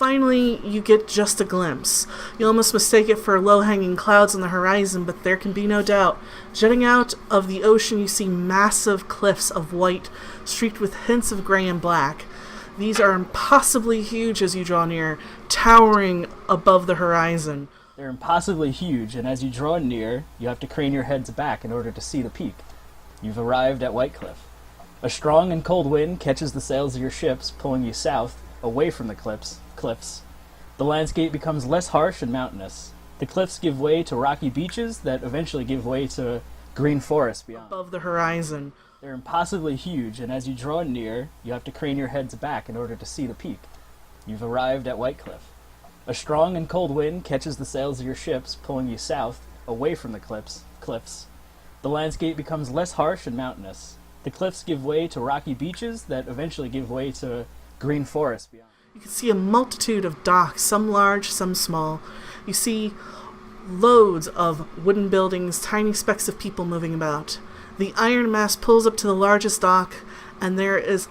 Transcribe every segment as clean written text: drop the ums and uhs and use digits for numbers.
Finally, you get just a glimpse. You almost mistake it for low-hanging clouds on the horizon, but there can be no doubt. Jutting out of the ocean, you see massive cliffs of white, streaked with hints of gray and black. These are impossibly huge as you draw near, towering above the horizon. They're impossibly huge, and as you draw near, you have to crane your heads back in order to see the peak. You've arrived at Whitecliff. A strong and cold wind catches the sails of your ships, pulling you south, away from the cliffs. The landscape becomes less harsh and mountainous. The cliffs give way to rocky beaches that eventually give way to green forest beyond. Above the horizon. They're impossibly huge, and as you draw near, you have to crane your heads back in order to see the peak. You've arrived at Whitecliff. A strong and cold wind catches the sails of your ships, pulling you south, away from the cliffs. The landscape becomes less harsh and mountainous. The cliffs give way to rocky beaches that eventually give way to green forest beyond. You can see a multitude of docks, some large, some small. You see loads of wooden buildings, tiny specks of people moving about. The iron mast pulls up to the largest dock, and there is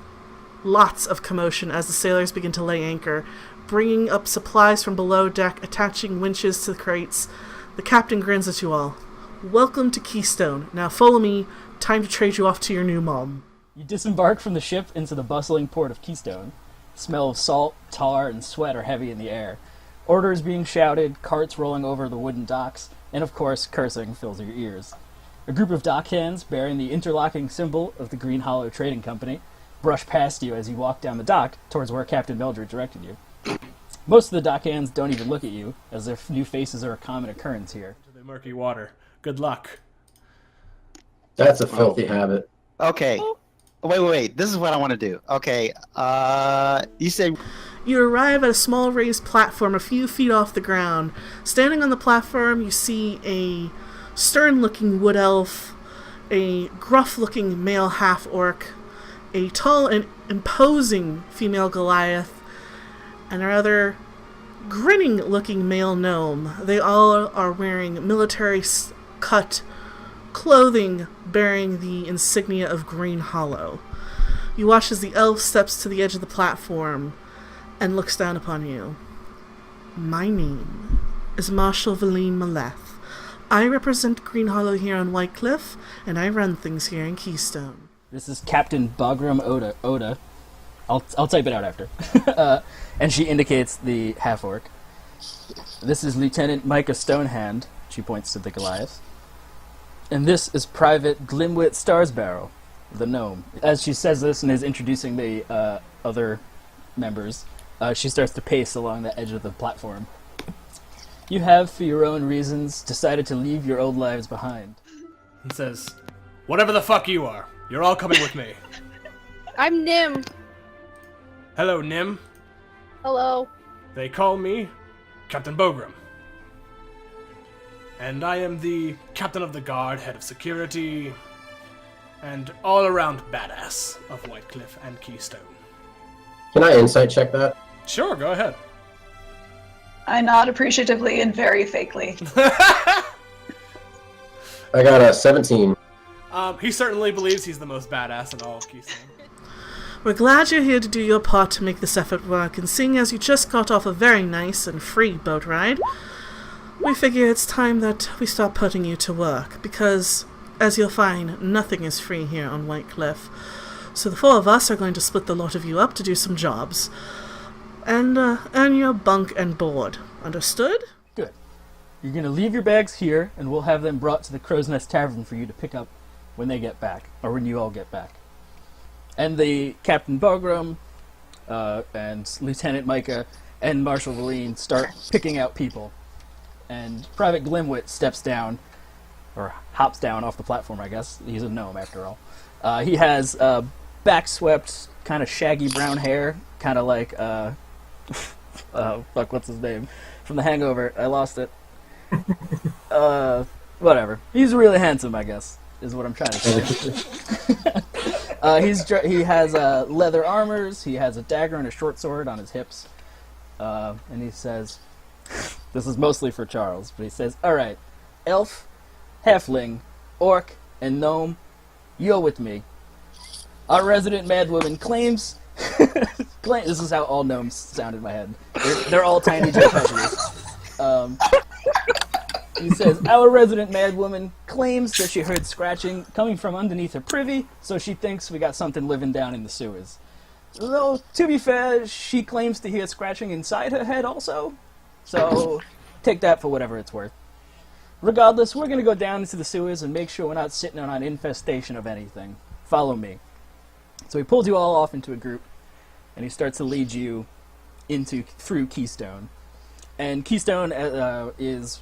lots of commotion as the sailors begin to lay anchor, bringing up supplies from below deck, attaching winches to the crates. The captain grins at you all. Welcome to Keystone. Now follow me. Time to trade you off to your new mom. You disembark from the ship into the bustling port of Keystone. The smell of salt, tar, and sweat are heavy in the air. Orders being shouted, carts rolling over the wooden docks, and of course, cursing fills your ears. A group of dockhands, bearing the interlocking symbol of the Green Hollow Trading Company, brush past you as you walk down the dock towards where Captain Mildred directed you. Most of the dockhands don't even look at you, as if new faces are a common occurrence here. To the murky water. Good luck. That's a filthy habit. Okay. Wait. This is what I want to do. Okay. You said... You arrive at a small raised platform a few feet off the ground. Standing on the platform, you see a stern-looking wood elf, a gruff-looking male half-orc, a tall and imposing female Goliath, and a rather grinning-looking male gnome. They all are wearing military-cut clothing bearing the insignia of Green Hollow. You watch as the elf steps to the edge of the platform and looks down upon you. My name is Marshal Valine Maleth. I represent Green Hollow here on Whitecliff, and I run things here in Keystone. This is Captain Bagram Oda. I'll type it out after. And she indicates the half-orc. This is Lieutenant Micah Stonehand. She points to the Goliath. And this is Private Glimwit Starsbarrel, the gnome. As she says this and is introducing the other members, she starts to pace along the edge of the platform. You have, for your own reasons, decided to leave your old lives behind. He says, whatever the fuck you are, you're all coming with me. I'm Nim. Hello, Nim. Hello. They call me Captain Bogram. And I am the captain of the guard, head of security, and all-around badass of Whitecliff and Keystone. Can I insight check that? Sure, go ahead. I nod appreciatively and very fakely. I got a 17. He certainly believes he's the most badass in all of Keystone. We're glad you're here to do your part to make this effort work, and seeing as you just got off a very nice and free boat ride, we figure it's time that we start putting you to work, because, as you'll find, nothing is free here on Whitecliff. So the four of us are going to split the lot of you up to do some jobs, and earn your bunk and board. Understood? Good. You're going to leave your bags here, and we'll have them brought to the Crow's Nest Tavern for you to pick up when they get back, or when you all get back. And the Captain Bagram, and Lieutenant Micah, and Marshal Valine start picking out people. And Private Glimwit steps down, or hops down off the platform, I guess. He's a gnome, after all. He has back-swept, kind of shaggy brown hair, kind of like, what's his name? From The Hangover. I lost it. Whatever. He's really handsome, I guess, is what I'm trying to say. He has leather armors, he has a dagger and a short sword on his hips, and he says... This is mostly for Charles, but he says, alright, elf, halfling, orc, and gnome, you're with me. Our resident madwoman claims This is how all gnomes sound in my head. They're all tiny Joe He says, our resident madwoman claims that she heard scratching coming from underneath her privy, so she thinks we got something living down in the sewers. Though, to be fair, she claims to hear scratching inside her head also, so take that for whatever it's worth. Regardless, we're going to go down into the sewers and make sure we're not sitting on an infestation of anything. Follow me. So he pulls you all off into a group, and he starts to lead you through Keystone. And Keystone is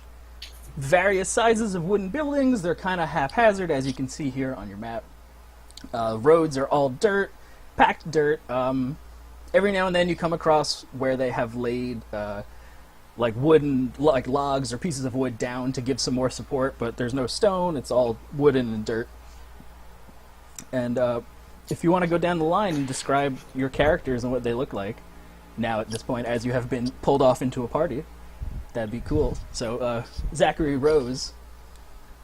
various sizes of wooden buildings. They're kind of haphazard, as you can see here on your map. Roads are all dirt, packed dirt. Every now and then you come across where they have laid wooden logs or pieces of wood down to give some more support, but there's no stone. It's all wooden and dirt. And if you want to go down the line and describe your characters and what they look like now at this point, as you have been pulled off into a party, that'd be cool. So, Zachary Rose.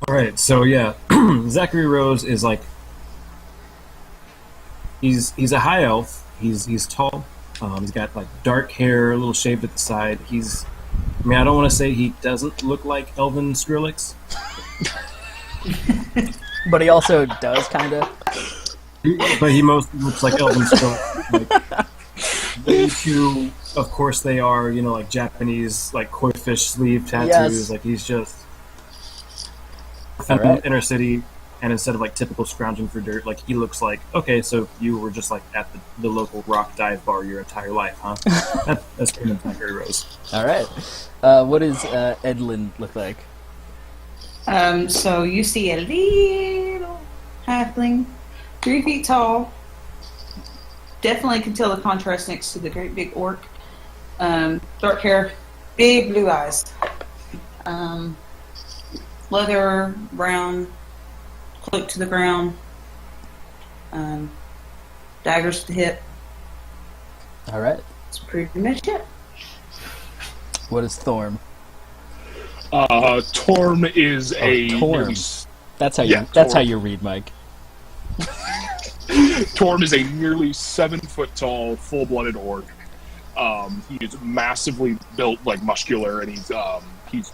All right, so yeah, Zachary Rose is like he's a high elf. He's tall. He's got like dark hair, a little shaved at the side. I don't want to say he doesn't look like Elven Skrillex, but he also does kind of. But he mostly looks like Elven Skrillex. They two, of course, they are like Japanese koi fish sleeve tattoos. Yes. Like he's just Right. inner city, and instead of typical scrounging for dirt, he looks like, okay, so you were just at the local rock dive bar your entire life, huh? That's pretty much Zachary Rose. All right. What does Edlynn look like? So you see a little halfling, 3 feet tall. Definitely can tell the contrast next to the great big orc. Dark hair, big blue eyes. Leather brown, cloak to the ground. Daggers to the hip. All right. That's pretty much it. What is Torm? Torm is Torm. That's how you. That's how you read, Mike. Torm is a nearly 7 foot tall, full-blooded orc. He is massively built, muscular, and he's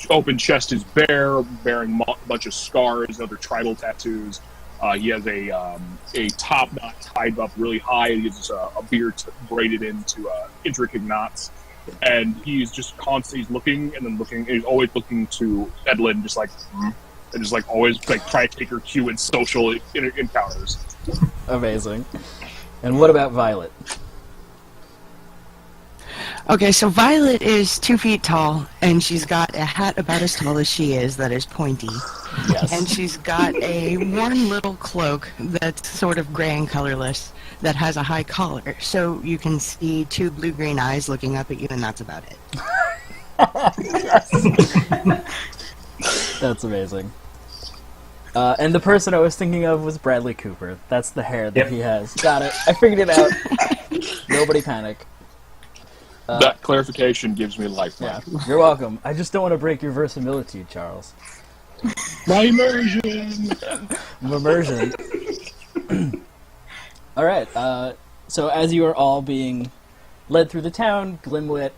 open chest is bare, bearing a bunch of scars, other tribal tattoos. He has a top knot tied up really high. He has a beard braided into intricate knots, and he's just constantly looking and then looking. And he's always looking to Edlynn, and just always try to take her cue in social encounters. Amazing. And what about Violet? Okay, so Violet is 2 feet tall, and she's got a hat about as tall as she is that is pointy. Yes. And she's got a worn little cloak that's sort of gray and colorless that has a high collar. So you can see 2 blue-green eyes looking up at you, and that's about it. That's amazing. And the person I was thinking of was Bradley Cooper. That's the hair that he has. Got it. I figured it out. Nobody panic. That clarification gives me lifeline. Yeah, you're welcome. I just don't want to break your verisimilitude, Charles. My immersion! Immersion. Alright, so as you are all being led through the town, Glimwit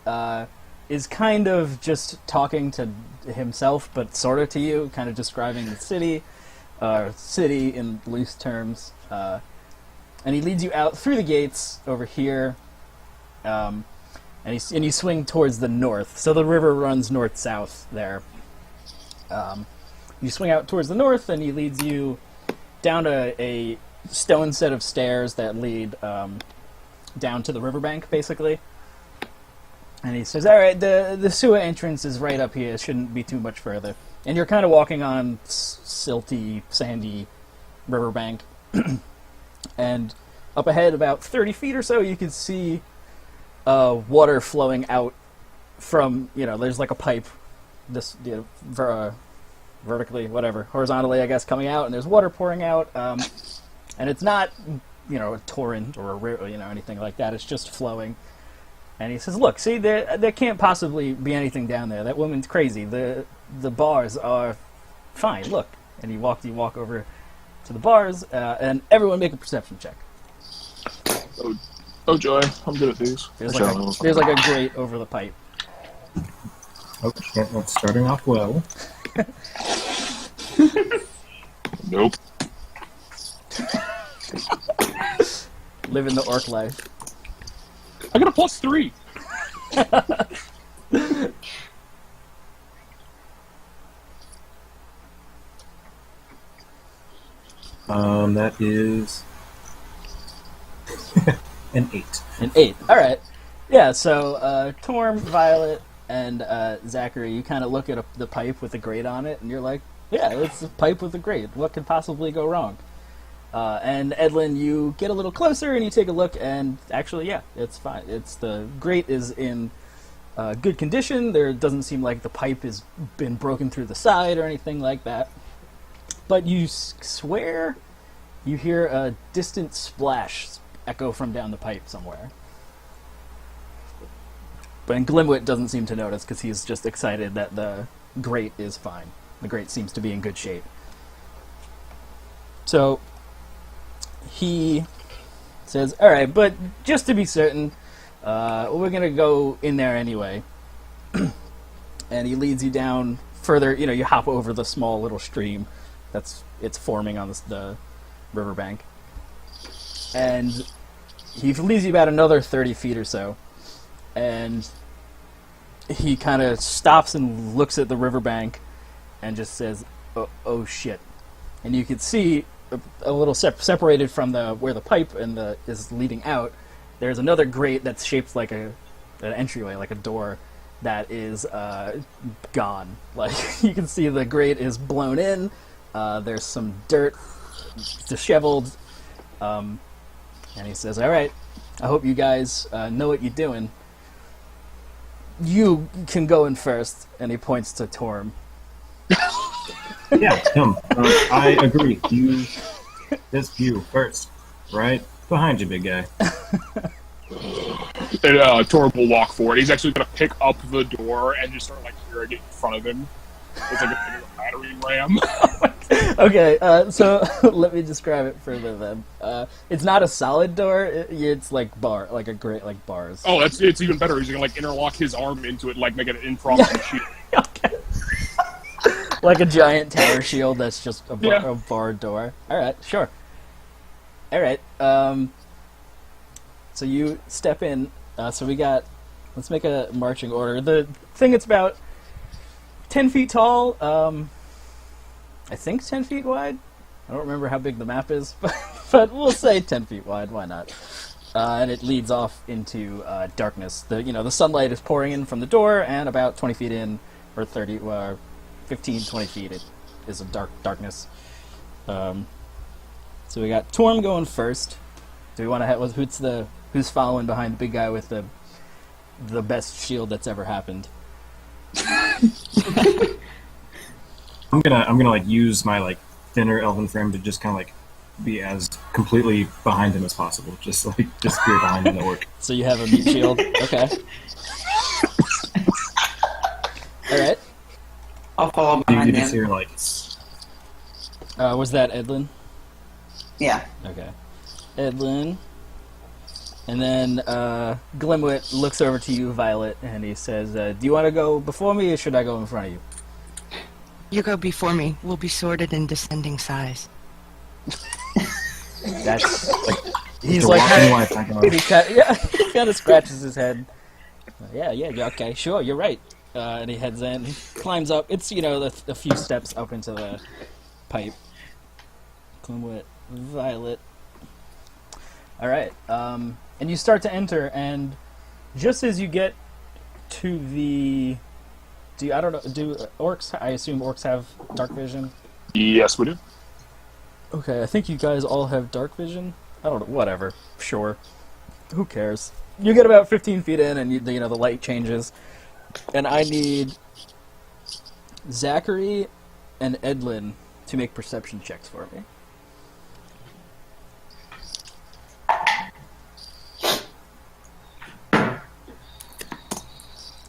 is kind of just talking to himself, but sort of to you, kind of describing the city in loose terms. And he leads you out through the gates over here, and you swing towards the north. So the river runs north-south there. You swing out towards the north, and he leads you down a stone set of stairs that lead down to the riverbank, basically. And he says, all right, the sewer entrance is right up here. It shouldn't be too much further. And you're kind of walking on silty, sandy riverbank. And up ahead, about 30 feet or so, you can see water flowing out from, there's a pipe, vertically, horizontally, I guess, coming out, and there's water pouring out, and it's not, a torrent or a river, anything like that. It's just flowing. And he says, look, see, there can't possibly be anything down there. That woman's crazy. The bars are fine. Look. And you walk over to the bars, and everyone make a perception check. So Oh joy, I'm good at these. There's like a grate over the pipe. Oh, that's starting off well. Nope. Living the orc life. I got a +3. That is an 8. An 8. All right. Yeah. So Torm, Violet, and Zachary, you kind of look at the pipe with the grate on it, and you're like, "Yeah, it's a pipe with a grate. What could possibly go wrong?" And Edlynn, you get a little closer and you take a look, and actually, yeah, it's fine. The grate is in good condition. There doesn't seem like the pipe has been broken through the side or anything like that. But you swear you hear a distant splash echo from down the pipe somewhere. But Glimwit doesn't seem to notice because he's just excited that the grate is fine. The grate seems to be in good shape. So he says, all right, but just to be certain, we're going to go in there anyway. And he leads you down further. You hop over the small little stream it's forming on the riverbank. And he leads you about another 30 feet or so. And he kind of stops and looks at the riverbank and just says, oh shit. And you can see a little separated from where the pipe is leading out, there's another grate that's shaped like an entryway, like a door, that is gone. Like, you can see the grate is blown in, there's some dirt, disheveled, and he says, all right, I hope you guys know what you're doing. You can go in first, and he points to Torm. Yeah, him. I agree. You first, right behind you, big guy. And Torm will walk forward. He's actually going to pick up the door and just start carrying it in front of him. It's like a battery ram. Okay, so let me describe it further then. It's not a solid door. It's like a grate, like bars. Oh, it's even better. He's going to interlock his arm into it, make it an impromptu shield. Okay. Like a giant tower shield that's just a barred door. Alright, sure. Alright, so you step in. So let's make a marching order. The thing, it's about 10 feet tall, I think 10 feet wide. I don't remember how big the map is, but we'll say 10 feet wide, why not? And it leads off into darkness. The sunlight is pouring in from the door, and about 20 feet in, or 15, 20 feet, it is a darkness. So we got Torm going first. Do we want to have who's following behind the big guy with the best shield that's ever happened? I'm gonna use my thinner elven frame to just kind of be as completely behind him as possible. Just disappear behind him. That work. So you have a meat shield. Okay. All right. I'll follow behind you him. just hear was that Edlynn? Yeah. Okay. Edlynn. And then Glimwit looks over to you, Violet, and he says, do you want to go before me, or should I go in front of you? You go before me. We'll be sorted in descending size. That's... he's the like... walking wife, he kind of scratches his head. Yeah, okay, sure, you're right. And he heads in, he climbs up. It's, a few steps up into the pipe. Glimwit, Violet. Alright, and you start to enter, and just as you get to the... do orcs, I assume orcs have dark vision? Yes, we do. Okay, I think you guys all have dark vision? I don't know, whatever. Sure. Who cares? You get about 15 feet in, and the light changes. And I need Zachary and Edlynn to make perception checks for me.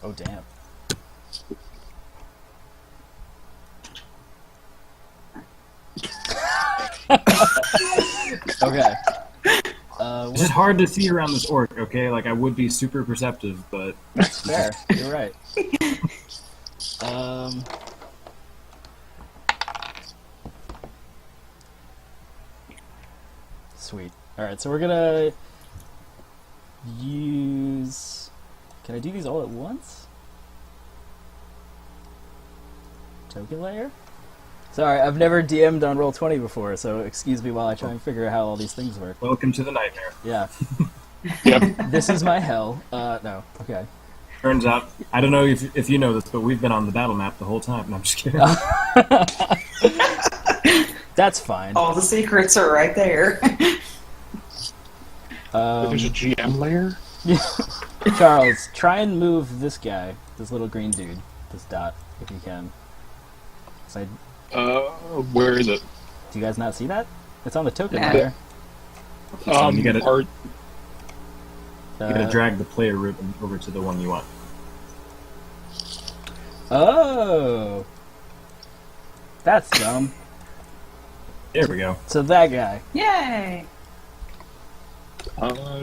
Oh, damn. This Okay. is hard to see around this orc. Okay, like I would be super perceptive, but Fair. You're right. Sweet. Alright, so we're gonna use... Can I do these all at once? Token layer? Sorry, I've never DM'd on Roll20 before, so excuse me while I try and figure out how all these things work. welcome to the nightmare. Yeah. Yep. This is my hell. No. Okay. Turns out, I don't know if you know this, but we've been on the battle map the whole time. No, I'm just kidding. That's fine. All the secrets are right there. There's a GM layer? Charles, try and move this guy, this little green dude, this dot, if you can. So Where is it? do you guys not see that? It's on the token Nah. layer. You gotta- Art. You gotta drag the player ribbon over to the one you want. Oh! That's dumb. There we go. So that guy. Yay!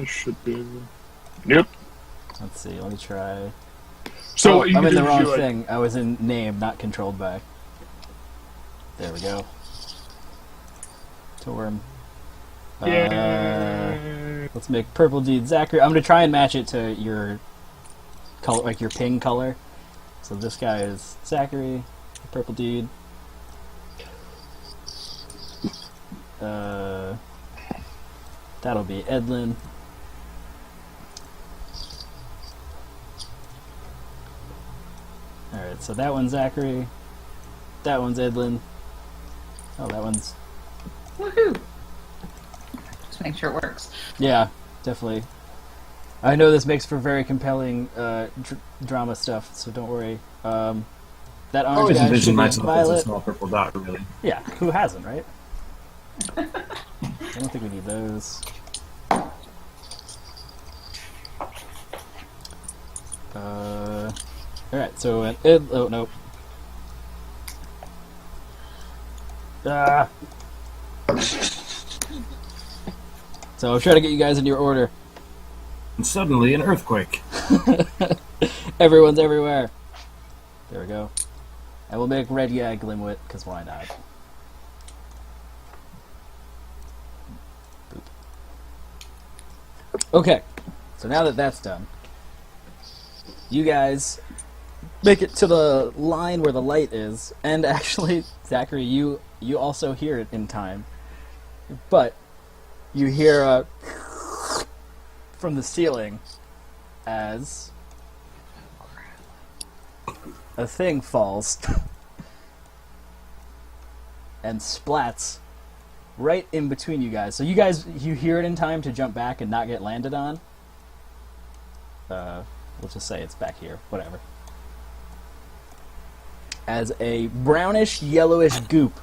Should be. Yep. Let's see, let me try. So Oh, you I'm can in the do wrong you, thing. I was in name, not controlled by. There we go. Torm. Let's make purple dude Zachary. I'm gonna try and match it to your color, like your ping color. So this guy is Zachary, purple dude. That'll be Edlynn. Alright, so that one's Zachary. That one's Edlynn. Oh, that one's... Woohoo! Just make sure it works. Yeah, definitely. I know this makes for very compelling drama stuff, so don't worry. That I orange always guy should envision be myself as a Violet. small purple dot, really. Yeah, who hasn't, right? I don't think we need those. Alright, so oh, nope. So I'll try to get you guys in your order. And suddenly, an earthquake. Everyone's everywhere. There we go. And we'll make red guy Glimwit, because why not? Boop. Okay, so now that that's done, you guys make it to the line where the light is, and actually, Zachary, you also hear it in time. But you hear a from the ceiling as a thing falls and splats right in between you guys. So you hear it in time to jump back and not get landed on. We'll just say it's back here, whatever. As a brownish, yellowish goop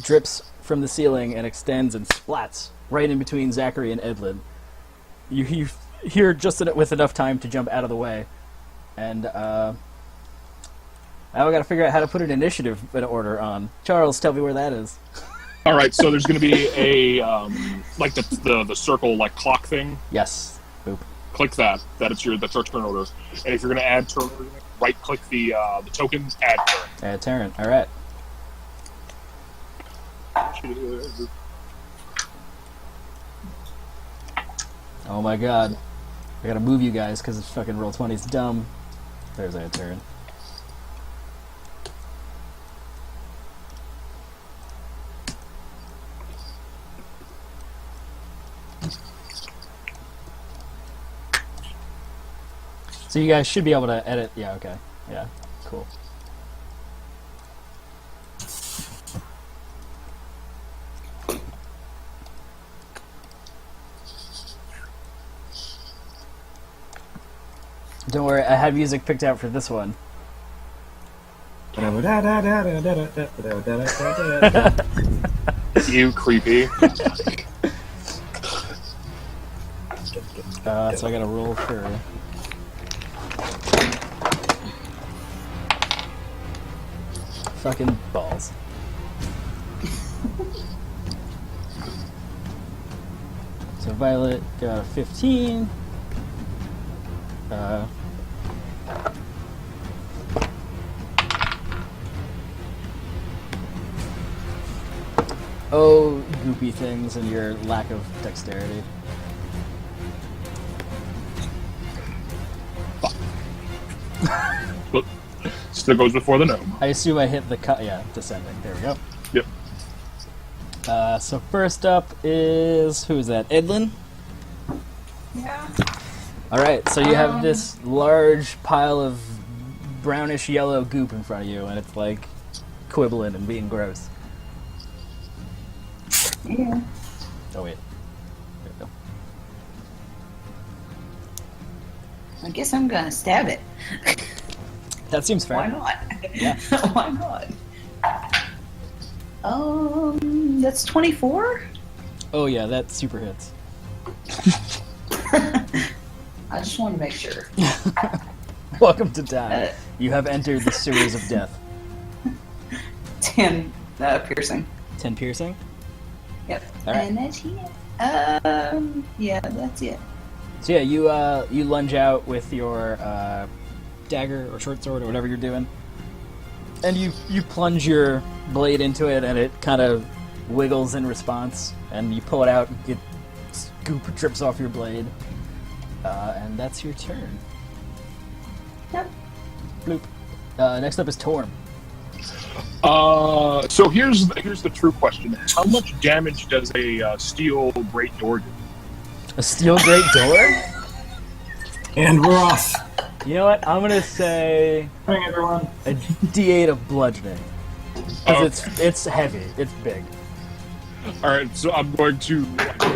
drips from the ceiling and extends and splats right in between Zachary and Edlynn. You hear just with enough time to jump out of the way. And now I gotta figure out how to put an initiative in order on. Charles, tell me where that is. All right, so there's going to be a like the circle like clock thing. Yes. Boop. Click that. That's your turn order. And if you're going to add turn order, right click the token, add turn. Add turn. All right. Oh my god. I gotta move you guys because it's fucking Roll20's dumb. There's add turn. So you guys should be able to edit. Yeah, okay. Yeah, cool. Don't worry, I had music picked out for this one. You creepy. So I gotta roll for... fucking balls. So Violet got a 15. Oh, goopy things and your lack of dexterity. But still goes before the gnome. I assume I hit the cut. Yeah, descending. There we go. Yep. So first up is, who is that? Edlynn? Yeah. Alright, so you have this large pile of brownish yellow goop in front of you, and it's like quibbling and being gross. Yeah. Oh wait. There we go. I guess I'm gonna stab it. That seems fair. Why not? Yeah. Why not? That's 24? Oh yeah, that super hits. I just want to make sure. Welcome to die. You have entered the sewers of death. 10 piercing. 10 piercing? Yep. All right. And that's it. Yeah, that's it. So yeah, you lunge out with your dagger or short sword or whatever you're doing, and you plunge your blade into it, and it kind of wiggles in response, and you pull it out, and get goop drips off your blade, and that's your turn. Yep. Bloop. Next up is Torm. So here's the true question: how much damage does a steel great door do? A steel great door? And we're off. You know what? I'm gonna say Morning, everyone. a D8 of bludgeoning. Because it's heavy. It's big. All right, so I'm going to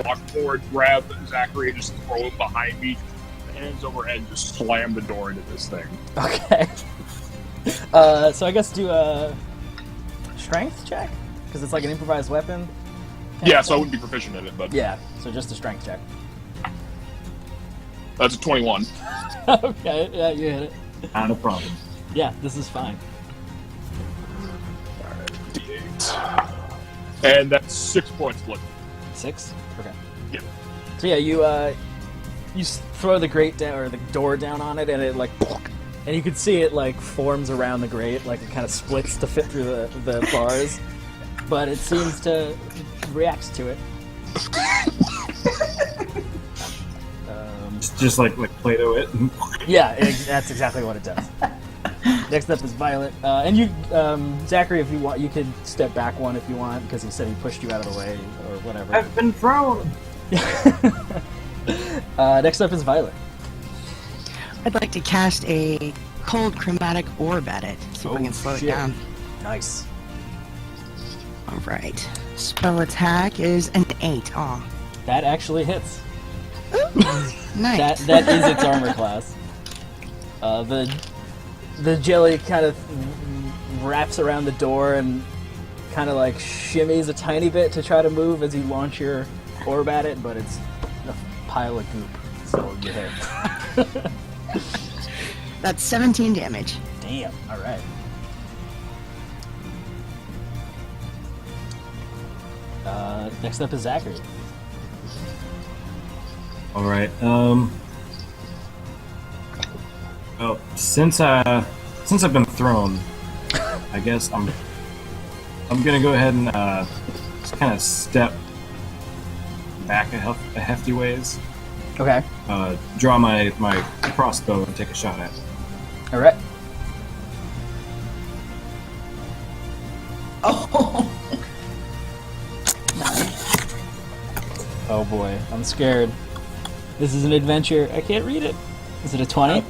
walk forward, grab Zachary, and just throw him behind me, hands overhead, and just slam the door into this thing. Okay. So I guess do a strength check? Because it's like an improvised weapon. Yeah, so I wouldn't be proficient in it, but Yeah, so just a strength check. that's a 21. Okay, yeah, you hit it. Not a problem. Yeah, this is fine. Alright, D8. And that's 6 points blood. 6? Okay. Yep. So yeah, you throw the grate down, or the door down on it, and it like, and you can see it like forms around the grate, like it kind of splits to fit through the bars, but it seems to react to it. Just like Play-Doh it. Yeah, that's exactly what it does. Next up is Violet, and you, Zachary, if you want, you could step back one if you want, because he said he pushed you out of the way or whatever. I've been thrown. Next up is Violet. I'd like to cast a cold chromatic orb at it. See if I can slow it down. Nice. Alright. Spell attack is an 8. Aw. That actually hits. Nice. That is its armor class. The jelly kind of wraps around the door and kind of like shimmies a tiny bit to try to move as you launch your orb at it, but it's a pile of goop, so you hit. That's 17 damage. Damn. All right. Next up is Zachary. All right. Well, since I've been thrown, I guess I'm gonna go ahead and just kind of step back a hefty ways. Okay. Draw my crossbow and take a shot at it. All right. Oh. Oh boy, I'm scared. This is an adventure. I can't read it. Is it a 20?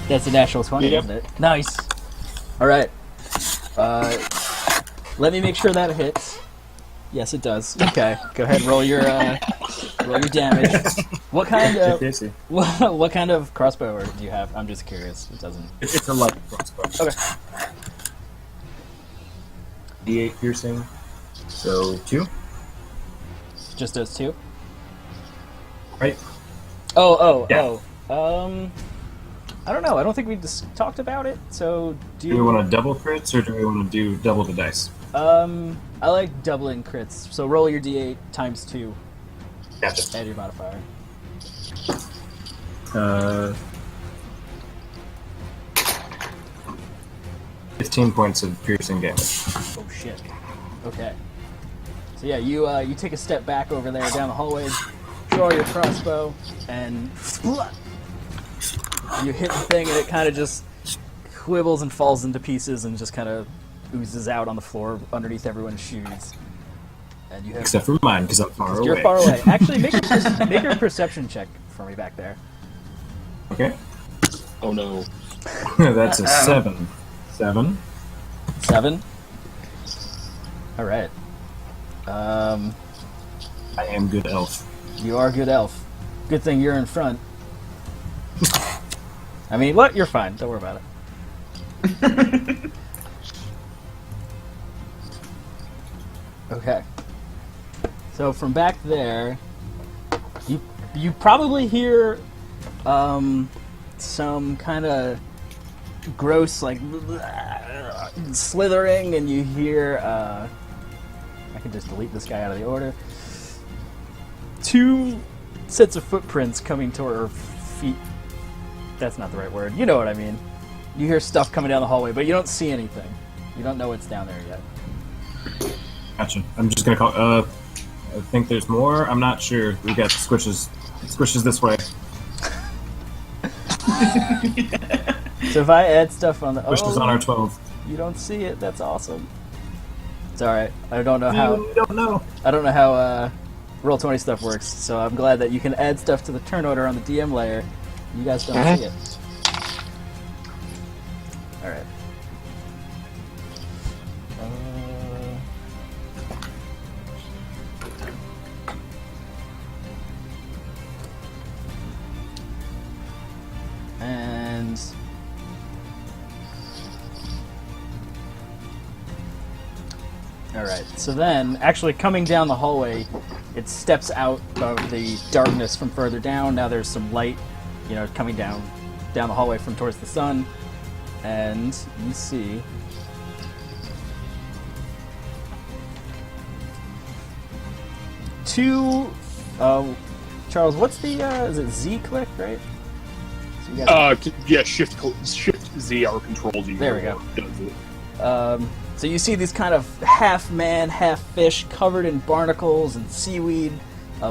That's a natural 20, Yep. isn't it? Nice. All right. Let me make sure that hits. Yes, it does. Okay. Go ahead. Roll your damage. What kind of what kind of crossbow do you have? I'm just curious. It doesn't. It's a light crossbow. Okay. D8 piercing. So 2. Just those 2. Right. Oh. I don't know. I don't think we just talked about it. So Do we want to double crits or do we want to do double the dice? I like doubling crits. So roll your d8 times 2 Gotcha. Add your modifier. 15 points of piercing damage. Oh shit. Okay. So yeah, you take a step back over there down the hallway, draw your crossbow, and you hit the thing, and it kind of just quibbles and falls into pieces, and just kind of oozes out on the floor underneath everyone's shoes. And you have, except for mine, because I'm far away. You're far away. Actually, make a perception check for me back there. Okay. Oh no. That's a 7. 7. 7. All right. I am good elf. You are good elf. Good thing you're in front. I mean, what? You're fine. Don't worry about it. Okay. So from back there, you probably hear some kind of gross, like, slithering, and you hear, I can just delete this guy out of the order. 2 sets of footprints coming toward her feet. That's not the right word. You know what I mean. You hear stuff coming down the hallway, but you don't see anything. You don't know what's down there yet. Gotcha. I'm just gonna call. I think there's more. I'm not sure. We got squishes. Squishes this way. So if I add stuff on the Squishes on our 12. You don't see it. That's awesome. It's all right. I don't know how. You don't know. I don't know how Roll20 stuff works. So I'm glad that you can add stuff to the turn order on the DM layer. You guys don't see it. All right. And all right. So then, actually coming down the hallway, it steps out of the darkness from further down. Now there's some light, coming down the hallway from towards the sun, and you see two. Charles, what's the? Is it Z click, right? So you guys yeah, Shift Z or Control Z. There we go. Does it. So you see these kind of half man, half fish covered in barnacles and seaweed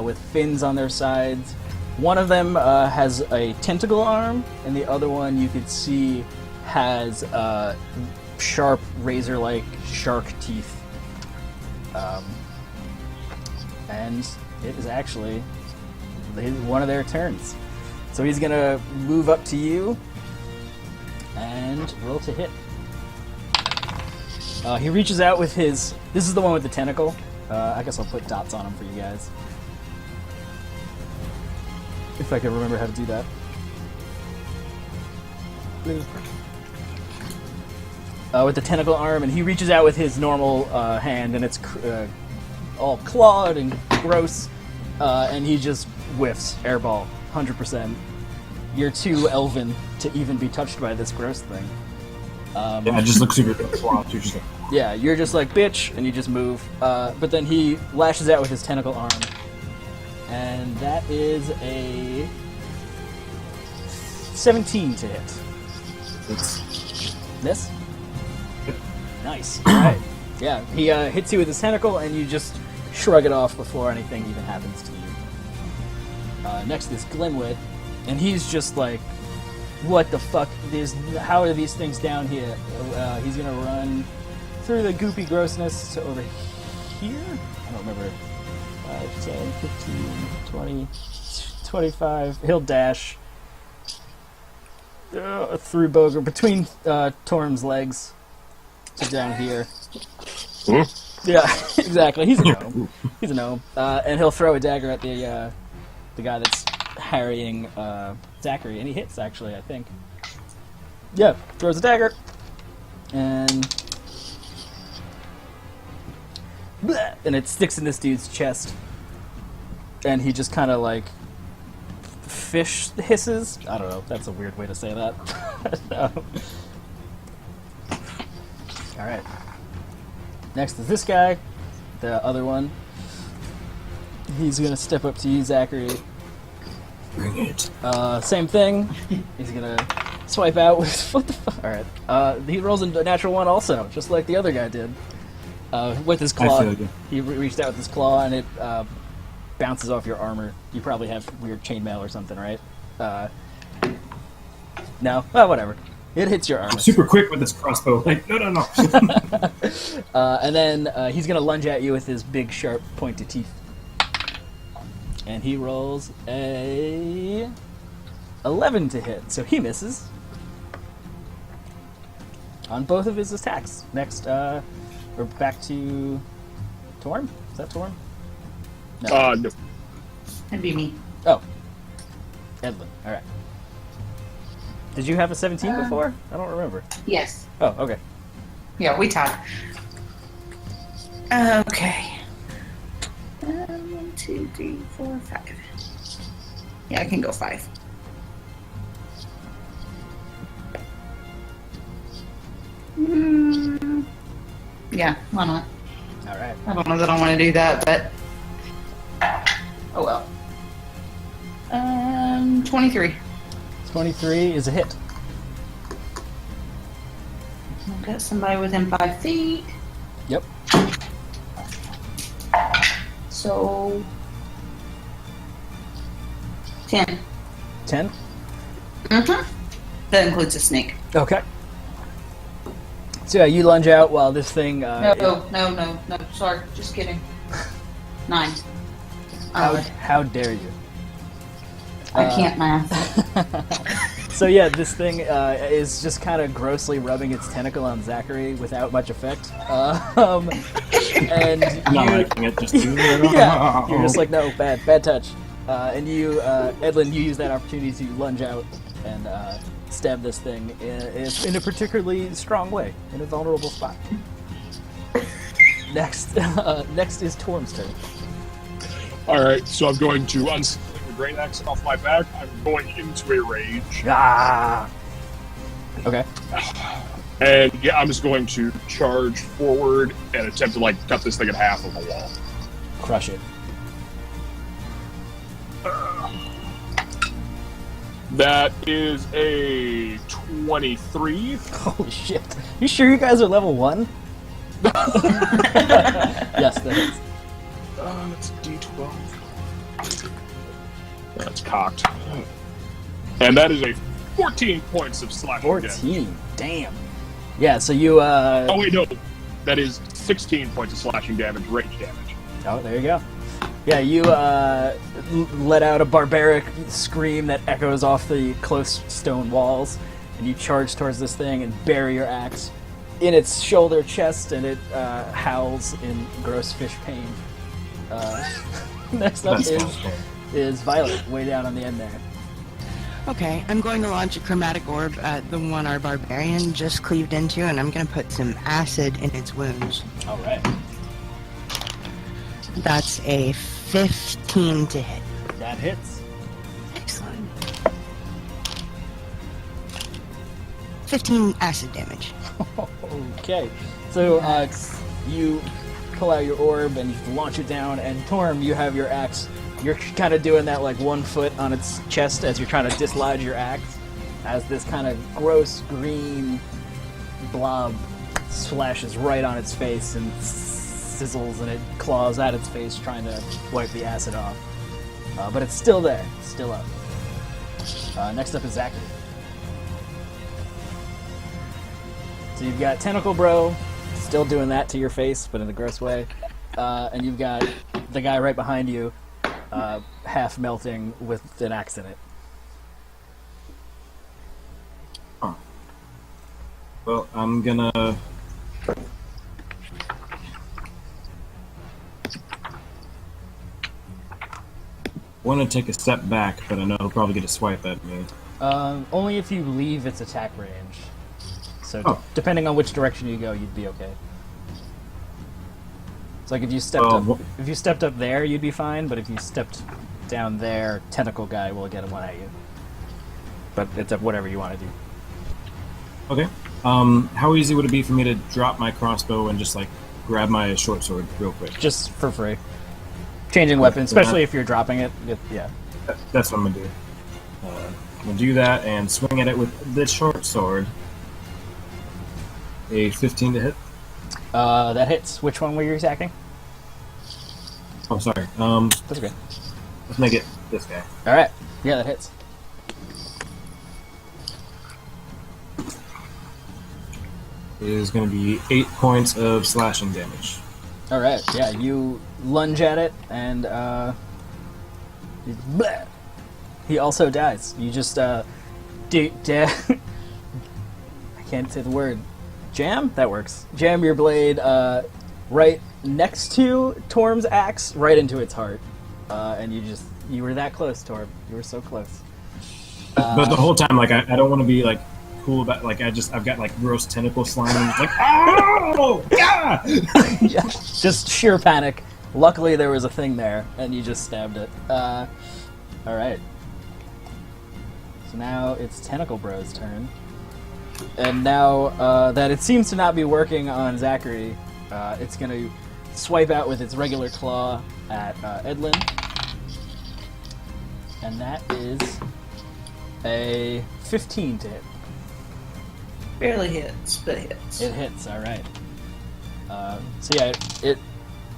with fins on their sides. One of them has a tentacle arm, and the other one you could see has sharp, razor-like shark teeth. And it is actually one of their turns. So he's going to move up to you and roll to hit. He reaches out with his... This is the one with the tentacle. I guess I'll put dots on him for you guys. If I can remember how to do that. With the tentacle arm, and he reaches out with his normal hand, and it's all clawed and gross, and he just whiffs. Airball. 100%. You're too elven to even be touched by this gross thing. Yeah, it just looks super swamped. You're just like... Yeah, you're just like, bitch, and you just move. But then he lashes out with his tentacle arm. And that is a 17 to hit. Miss? Nice. Alright. Yeah, he hits you with his tentacle, and you just shrug it off before anything even happens to you. Next is Glimwit, and he's just like, what the fuck? How are these things down here? He's gonna run through the goopy grossness to over here? I don't remember. 5, 10, 15, 20, 25. He'll dash through Boger, between Torm's legs to down here. Yeah, exactly. He's a gnome. He's a gnome. And he'll throw a dagger at the guy that's harrying Zachary, and he hits, actually, I think. Yeah, throws a dagger, and it sticks in this dude's chest, and he just kind of like fish hisses. I don't know, that's a weird way to say that. Alright. Next is this guy, the other one. He's gonna step up to you, Zachary. Bring it. Same thing. He's gonna swipe out with what the fuck? All right. He rolls a natural 1 also, just like the other guy did. With his claw. I feel you. He reached out with his claw, and it bounces off your armor. You probably have weird chainmail or something, right? No. Well, whatever. It hits your armor. I'm super quick with this crossbow. Like, no. And then he's gonna lunge at you with his big, sharp, pointed teeth. And he rolls a 11 to hit, so he misses on both of his attacks. Next, we're back to Torm. Is that Torm? No. That'd be me. Oh, Edlynn. All right. Did you have a 17 before? I don't remember. Yes. Oh, okay. Yeah, we tied. Okay. 1, 2, 3, 4, 5. Yeah, I can go 5. Yeah, why not? All right. I don't know that I want to do that, but oh well. 23. 23 is a hit. I've got somebody within 5 feet. Yep. So 10. 10? Mm-hmm. That includes a snake. Okay. So yeah, you lunge out while this thing... No. Sorry, just kidding. 9. How dare you? I can't math. So yeah, this thing is just kind of grossly rubbing its tentacle on Zachary without much effect. And Not you, liking it, just yeah, you're just like, no, bad touch. And you, Edlynn, you use that opportunity to lunge out and stab this thing in a particularly strong way, in a vulnerable spot. Next is Torm's turn. Alright, so I'm going to unsling the great axe off my back. I'm going into a rage. Ah. Okay. And yeah, I'm just going to charge forward and attempt to cut this thing in half on the wall. Crush it. That is a 23. Holy shit. You sure you guys are level 1? Yes, that is. That's a D12. That's cocked. And that is a 14 points of slashing 14. damage. Damn. Yeah, so you Oh wait, no. That is 16 points of slashing damage, rage damage. Oh, there you go. Yeah, you let out a barbaric scream that echoes off the close stone walls, and you charge towards this thing and bury your axe in its shoulder chest, and it howls in gross fish pain. Next up is Violet, way down on the end there. Okay, I'm going to launch a chromatic orb at the one our barbarian just cleaved into, and I'm going to put some acid in its wounds. All right. That's a 15 to hit. That hits. Excellent. 15 acid damage. Okay. So you pull out your orb and you launch it down, and Torm, you have your axe. You're kind of doing that 1 foot on its chest as you're trying to dislodge your axe, as this kind of gross green blob splashes right on its face and sizzles, and it claws at its face trying to wipe the acid off. But it's still there, still up. Next up is Zachary. So you've got Tentacle Bro, still doing that to your face, but in a gross way. And you've got the guy right behind you, half melting with an axe in it. Huh. Well, I'm gonna... want to take a step back, but I know he'll probably get a swipe at me. Only if you leave its attack range. So depending on which direction you go, you'd be okay. It's like if you stepped up there, you'd be fine. But if you stepped down there, tentacle guy will get one at you. But it's up whatever you want to do. Okay. How easy would it be for me to drop my crossbow and just grab my short sword real quick? Just for free. changing weapons, especially if you're dropping it. Yeah. That's what I'm gonna do. I'm gonna do that and swing at it with the short sword. A 15 to hit. That hits. Which one were you attacking? Oh, sorry. That's okay. Let's make it this guy. All right. Yeah, that hits. It is going to be 8 points of slashing damage. All right. Yeah, you lunge at it, and bleh. He also dies. You just I can't say the word. Jam? That works. Jam your blade right next to Torm's axe, right into its heart, and you were that close, Torm. You were so close. But the whole time, like, I don't want to be like cool about, like, I've got like gross tentacle slime, and it's like, oh yeah, yeah, just sheer panic. Luckily, there was a thing there, and you just stabbed it. All right. So now it's Tentacle Bro's turn. And now that it seems to not be working on Zachary, it's going to swipe out with its regular claw at Edlynn. And that is a 15 to hit. Barely hits, but hits. It hits, alright. So yeah, it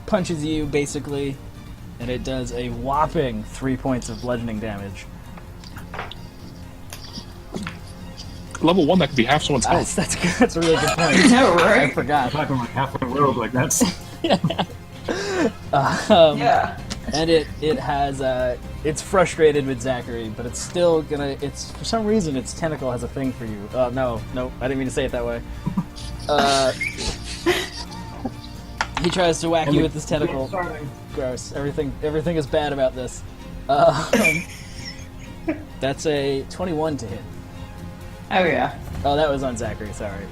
punches you, basically, and it does a whopping 3 points of bludgeoning damage. Level 1, that could be half someone's health. That's good. That's a really good point. I know, right? I forgot. talking like halfway rogue, like that's. Yeah. Yeah. And it has it's frustrated with Zachary, but it's still gonna. It's for some reason its tentacle has a thing for you. No, I didn't mean to say it that way. He tries to whack you with this tentacle. Gross. Everything is bad about this. That's a 21 to hit. Oh yeah. Oh, that was on Zachary. Sorry.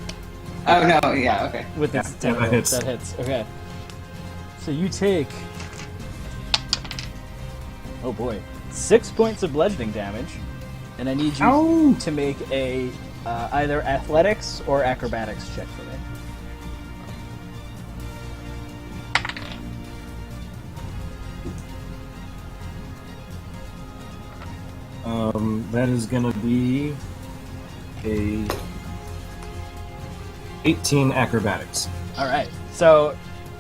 Oh no. Yeah. Okay. With its tentacle, that hits. Okay. So you take. Oh boy, 6 points of bludgeoning damage, and I need you to make a either athletics or acrobatics check for me. That is gonna be a 18 acrobatics. All right, so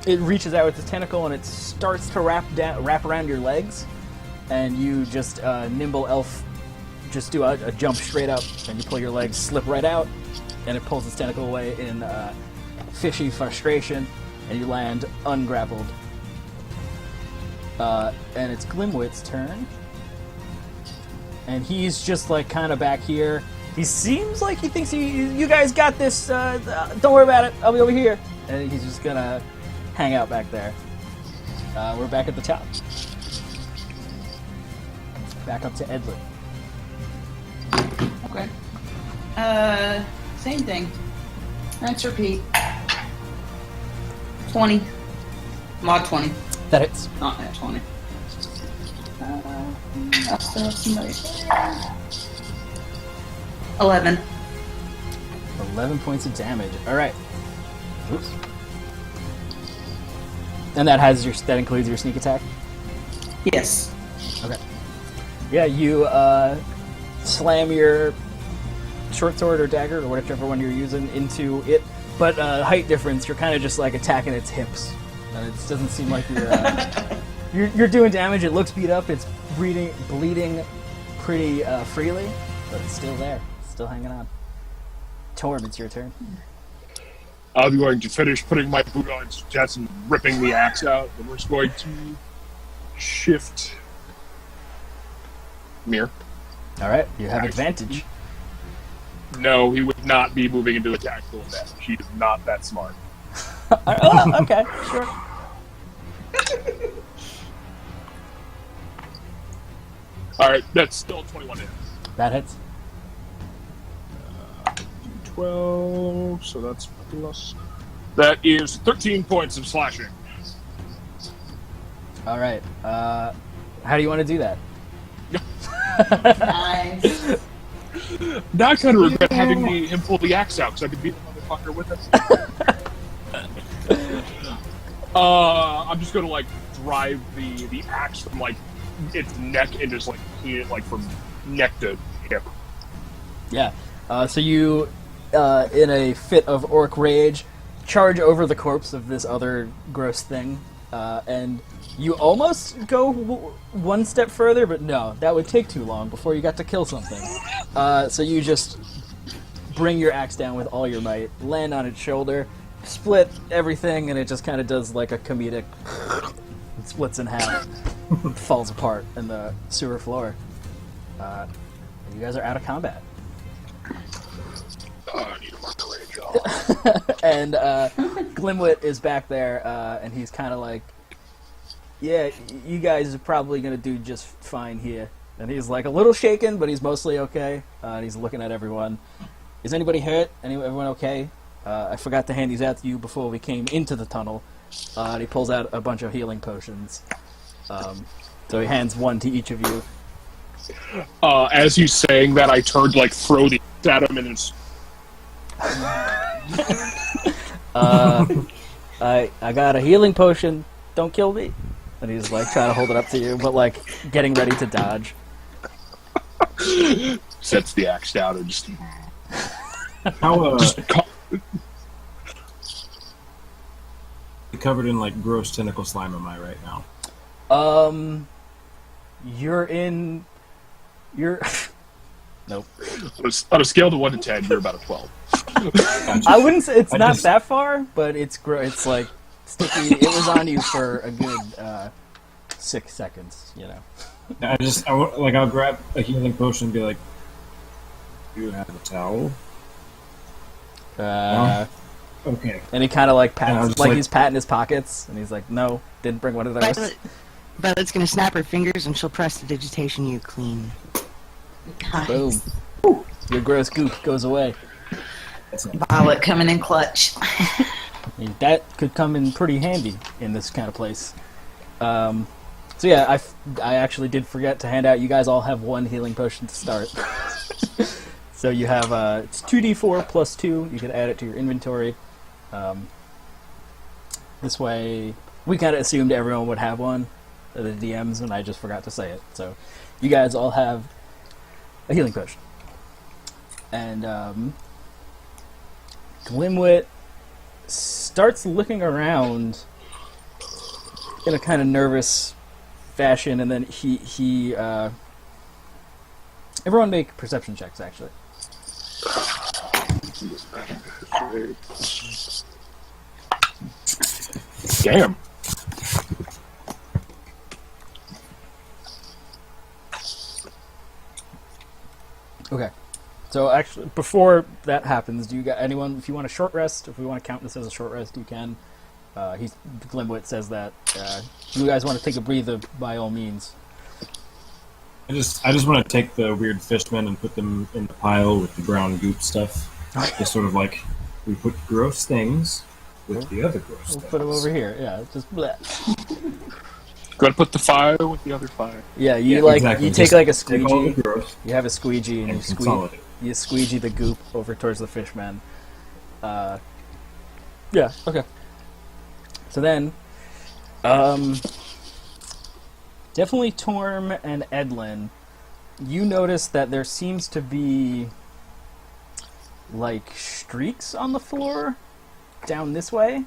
it reaches out with its tentacle and it starts to wrap around your legs, and you just nimble elf, just do a jump straight up, and you pull your legs, slip right out, and it pulls its tentacle away in fishy frustration, and you land ungrappled. And it's Glimwit's turn. And he's just like kind of back here. He seems like he thinks you guys got this. Don't worry about it. I'll be over here. And he's just gonna hang out back there. We're back at the top. Back up to Edlynn. Okay. Same thing. Let's repeat. 20. Mod 20. That hits. Not net 20. I'll still have somebody. 11. 11 points of damage. All right. Oops. And that includes your sneak attack? Yes. Okay. Yeah, you slam your short sword or dagger or whichever one you're using into it, but height difference, you're kind of just like attacking its hips. And it doesn't seem like you're doing damage. It looks beat up. It's bleeding pretty freely, but it's still there. It's still hanging on. Torm, it's your turn. I'll be going to finish putting my boot on its chest and ripping the axe out, and we're just going to shift Mir. Alright, you have advantage. No, he would not be moving into a tactical advantage. He is not that smart. Oh, okay, sure. Alright, that's still 21 hits. That hits. 12, so that's plus. That is 13 points of slashing. Alright, how do you want to do that? Nice. Now I kind of regret having him pull the axe out, because I could beat the motherfucker with it. I'm just going to, like, drive the axe from like its neck and just like hit it like from neck to hip. Yeah. So you, in a fit of orc rage, charge over the corpse of this other gross thing, and you almost go one step further, but no, that would take too long before you got to kill something. So you just bring your axe down with all your might, land on its shoulder, split everything, and it just kind of does like a comedic it splits in half, falls apart in the sewer floor. You guys are out of combat. I need a mark rage. And Glimwit is back there, and he's kind of like, yeah, you guys are probably going to do just fine here. And he's like a little shaken, but he's mostly okay. And he's looking at everyone. Is anybody hurt? Everyone okay? I forgot to hand these out to you before we came into the tunnel. And he pulls out a bunch of healing potions. So he hands one to each of you. As he's saying that, I turned like throw the at him and it's. I got a healing potion. Don't kill me. And he's like trying to hold it up to you, but like getting ready to dodge. Sets the axe down and just. How covered in like gross tentacle slime am I right now? You're nope. On a scale of 1 to 10, you're about a 12. I wouldn't say it's not that far, but it's it's like sticky. It was on you for a good 6 seconds, you know. I'll grab a healing potion and be like, "Do you have a towel?" Okay. And he kind of like pats, like he's patting his pockets, and he's like, "No, didn't bring one of those." Violet's gonna snap her fingers and she'll press the digitation you clean. Boom. Your gross goop goes away. Violet coming in clutch. That could come in pretty handy in this kind of place. So yeah, I actually did forget to hand out. You guys all have one healing potion to start. So you have it's 2d4 plus 2. You can add it to your inventory. This way, we kind of assumed everyone would have one, the DMs, and I just forgot to say it. So you guys all have a healing potion. And Glimwit starts looking around in a kind of nervous fashion, and then he everyone make perception checks, actually. Damn. Okay. So actually, before that happens, do you got anyone? If you want a short rest, if we want to count this as a short rest, you can. Glimwit says that you guys want to take a breather, by all means. I just want to take the weird fishmen and put them in the pile with the brown goop stuff. Just sort of like we put gross things with the other gross We'll stuff. put them over here. Yeah, just bleh. Gotta put the fire with the other fire. Yeah, exactly. You take like a Take all the squeegee. gross You have a squeegee and and you consolidate. squeegee the goop over towards the fishman. Yeah. Okay. So then, definitely Torm and Edlynn, you notice that there seems to be like streaks on the floor down this way,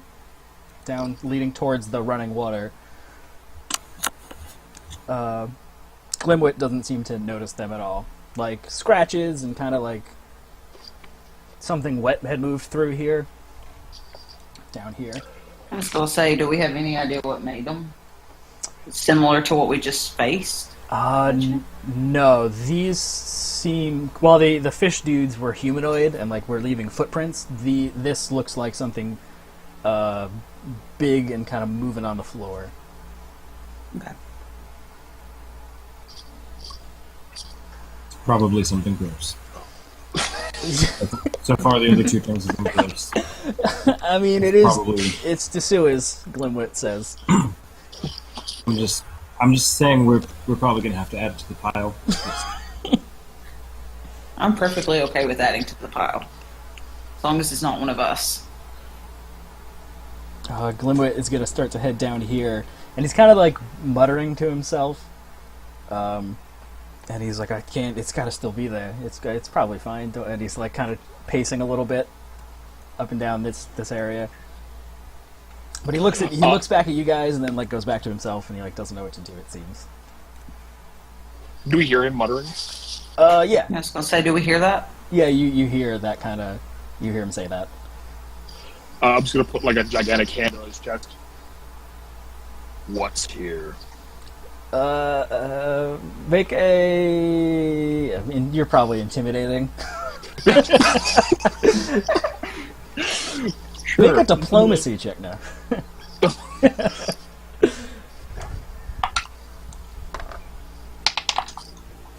down leading towards the running water. Glimwit doesn't seem to notice them at all. Like scratches and kind of like something wet had moved through here. Down here. I was going to say, do we have any idea what made them? Similar to what we just faced? No. These seem... Well, the fish dudes were humanoid and like were leaving footprints. This looks like something big and kind of moving on the floor. Okay. Probably something gross. So far, the other two things have been gross. I mean, it is. Probably. It's Tsua's, Glimwit says. I'm just saying we're probably gonna have to add it to the pile. I'm perfectly okay with adding to the pile. As long as it's not one of us. Glimwit is going to start to head down here, and he's kind of like muttering to himself. And he's like, I can't. It's got to still be there. It's probably fine. And he's like kind of pacing a little bit up and down this area. But he looks back at you guys and then like goes back to himself and he like doesn't know what to do. It seems. Do we hear him muttering? Yeah. I was gonna say, do we hear that? Yeah, you hear that kind of. You hear him say that. I'm just gonna put like a gigantic hand on his chest. What's here? Make a. I mean, you're probably intimidating. Sure. Make a diplomacy check now.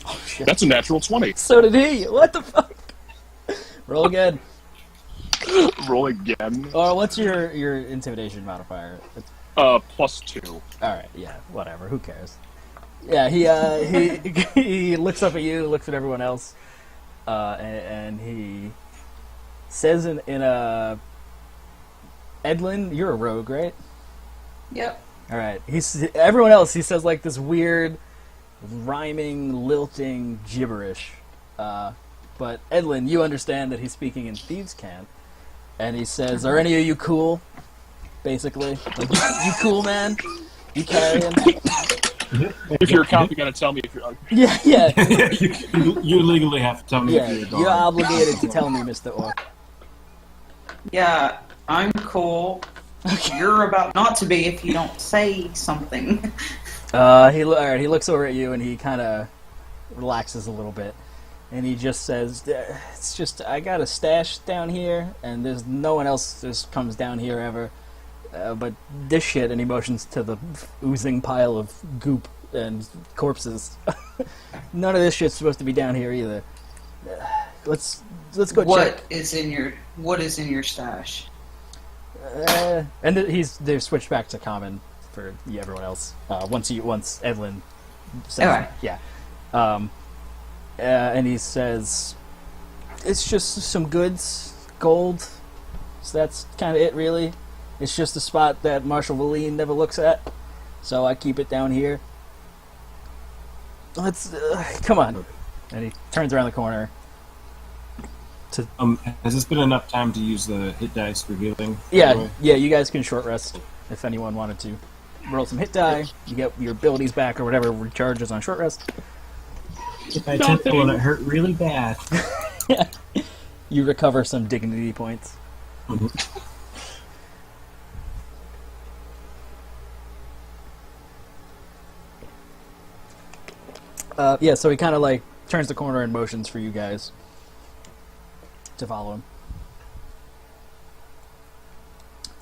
Oh, shit. That's a natural 20. So did he. What the fuck? Roll again. Roll again. Or what's your intimidation modifier? +2. Alright, yeah, whatever, who cares? Yeah, he looks up at you, looks at everyone else, and he says in a... Edlynn, you're a rogue, right? Yep. Alright, everyone else, he says like this weird, rhyming, lilting gibberish. But Edlynn, you understand that he's speaking in Thieves' Cant, and he says, "Are any of you cool?" Basically, like, you cool, man? You carrying? If you're a cop, you gotta tell me if you're. Yeah. you legally have to tell me if you're a dog. You're obligated to tell me, Mr. Orc. Yeah, I'm cool. You're about not to be if you don't say something. He looks over at you and he kind of relaxes a little bit. And he just says, "It's just I got a stash down here, and there's no one else just comes down here ever. But this shit," and he motions to the oozing pile of goop and corpses. None of this shit's supposed to be down here either. Let's go check. What is in your stash? And they've switched back to common for everyone else. Once Edlynn says, Okay. Yeah. And he says, "It's just some goods, gold. So that's kind of it, really. It's just a spot that Marshal Valine never looks at, so I keep it down here. Let's come on." And he turns around the corner. Has this been enough time to use the hit dice for healing? Yeah. You guys can short rest if anyone wanted to. Roll some hit die. You get your abilities back or whatever recharges on short rest. I tentacle and it hurt really bad. Yeah. You recover some dignity points. Mm-hmm. So he kind of like turns the corner and motions for you guys to follow him.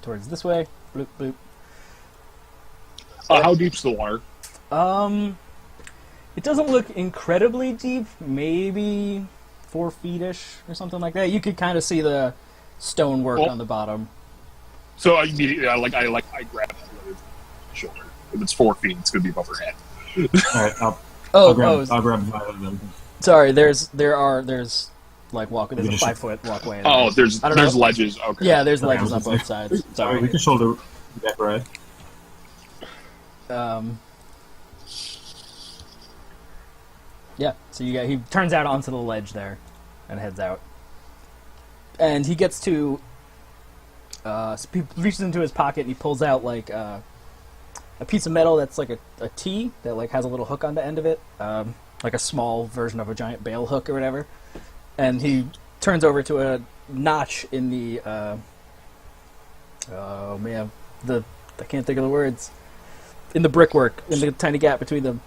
Towards this way. Bloop, bloop. How deep's the water? It doesn't look incredibly deep. Maybe 4 feet-ish or something like that. You could kind of see the stonework on the bottom. So I immediately, I grab the shoulder. If it's 4 feet, it's gonna be above her head. All right, I'll grab Violet then. Sorry, there's like there's a 5-foot walkway. Oh, there's ledges. Okay. Yeah, there's ledges on both sides. Sorry, we can shoulder that right. Yeah, so he turns out onto the ledge there and heads out. And he gets to he reaches into his pocket and he pulls out like a piece of metal that's like a T that like has a little hook on the end of it, like a small version of a giant bale hook or whatever. And he turns over to a notch in the I can't think of the words. In the brickwork, in the tiny gap between them.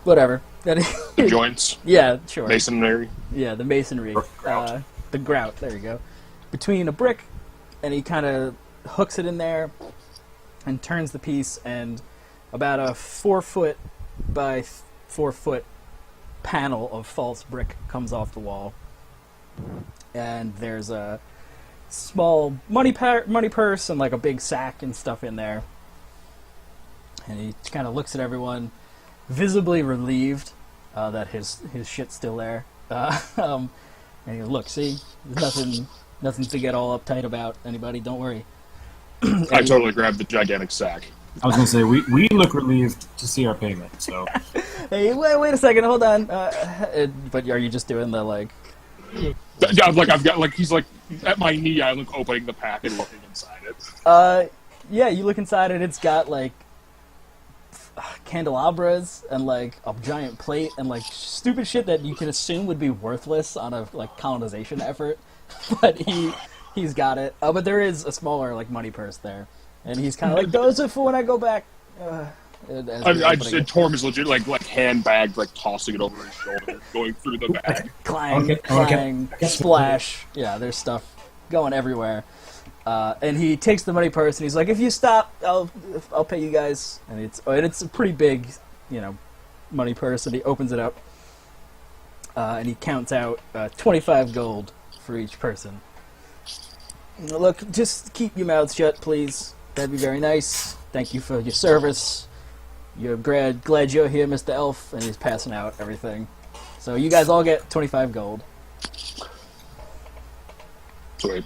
Whatever. The joints? Yeah, sure. Masonry? Yeah, the masonry. The grout, there you go. Between a brick, and he kind of hooks it in there and turns the piece, and about a 4-foot by 4-foot panel of false brick comes off the wall. And there's a small money purse and like a big sack and stuff in there. And he kind of looks at everyone, visibly relieved that his shit's still there. And he goes, "Look, see, there's nothing to get all uptight about. Anybody, don't worry." I totally grabbed the gigantic sack. I was going to say, we look relieved to see our payment, so... Hey, wait a second, hold on. But are you just doing the, like... Yeah, he's like at my knee. I'm like opening the pack and looking inside it. Yeah, you look inside it. It's got like candelabras and like a giant plate and like stupid shit that you can assume would be worthless on a like colonization effort. But he's got it. But there is a smaller like money purse there, and he's kind of like, those are for when I go back. I just said Torm is legit like handbagged, like tossing it over his shoulder, going through the bag. Clang, splash. Yeah, there's stuff going everywhere. And he takes the money purse and he's like, "If you stop, I'll pay you guys." And it's a pretty big, money purse. And he opens it up, and he counts out 25 gold for each person. Look, just keep your mouths shut, please. That'd be very nice. Thank you for your service. You're glad you're here, Mr. Elf, and he's passing out everything. So you guys all get 25 gold. Sweet.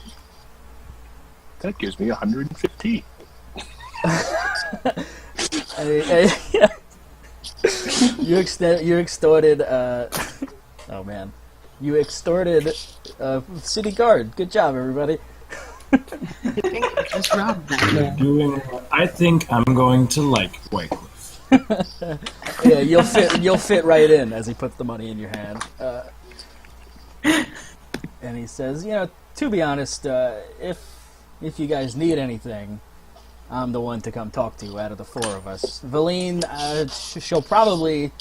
That gives me 115. Yeah. You extorted. Oh man, you extorted city guard. Good job, everybody. Just robbed that. I think I'm going to like Whitecliff. Yeah, you'll fit right in as he puts the money in your hand. And he says, to be honest, if you guys need anything, I'm the one to come talk to out of the four of us. Valine, she'll probably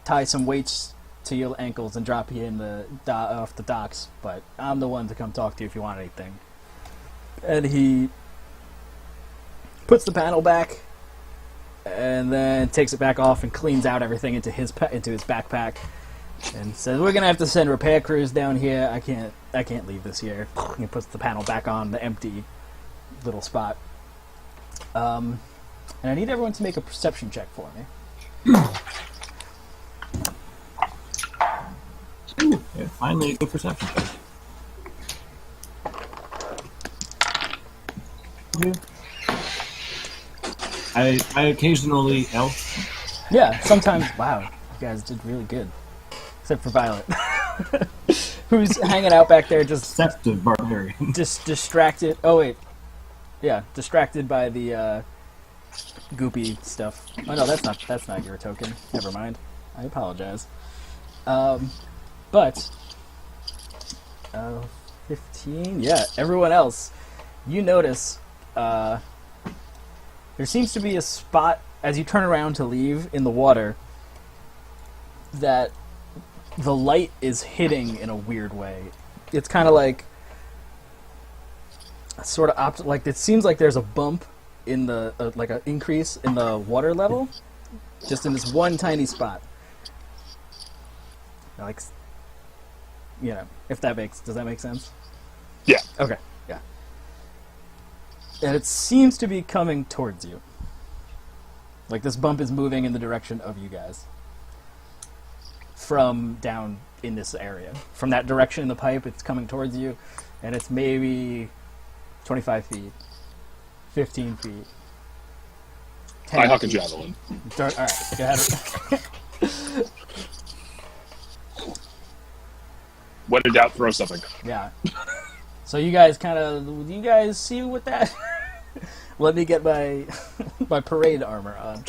tie some weights to your ankles and drop you in off the docks, but I'm the one to come talk to you if you want anything. And he puts the panel back, and then takes it back off and cleans out everything into his backpack, and says, "We're gonna have to send repair crews down here. I can't leave this here." He puts the panel back on the empty little spot. And I need everyone to make a perception check for me. Ooh, yeah, finally a good perception check. Yeah. I occasionally elf. Yeah, sometimes. Wow, you guys did really good, except for Violet, who's hanging out back there, just Deceptive Barbarian. Just distracted. Oh wait, yeah, distracted by the goopy stuff. Oh no, that's not your token. Never mind. I apologize. But 15. Yeah, everyone else, you notice. There seems to be a spot, as you turn around to leave in the water, that the light is hitting in a weird way. It's kind of like, like it seems like there's a bump in the, like an increase in the water level, just in this one tiny spot. Like, does that make sense? Yeah. Okay. And it seems to be coming towards you. Like this bump is moving in the direction of you guys. From down in this area. From that direction in the pipe, it's coming towards you. And it's maybe 25 feet. 15 feet. I huck a javelin. Alright, go ahead. When in doubt, throw something. Yeah. So you guys see what that... Let me get my parade armor on.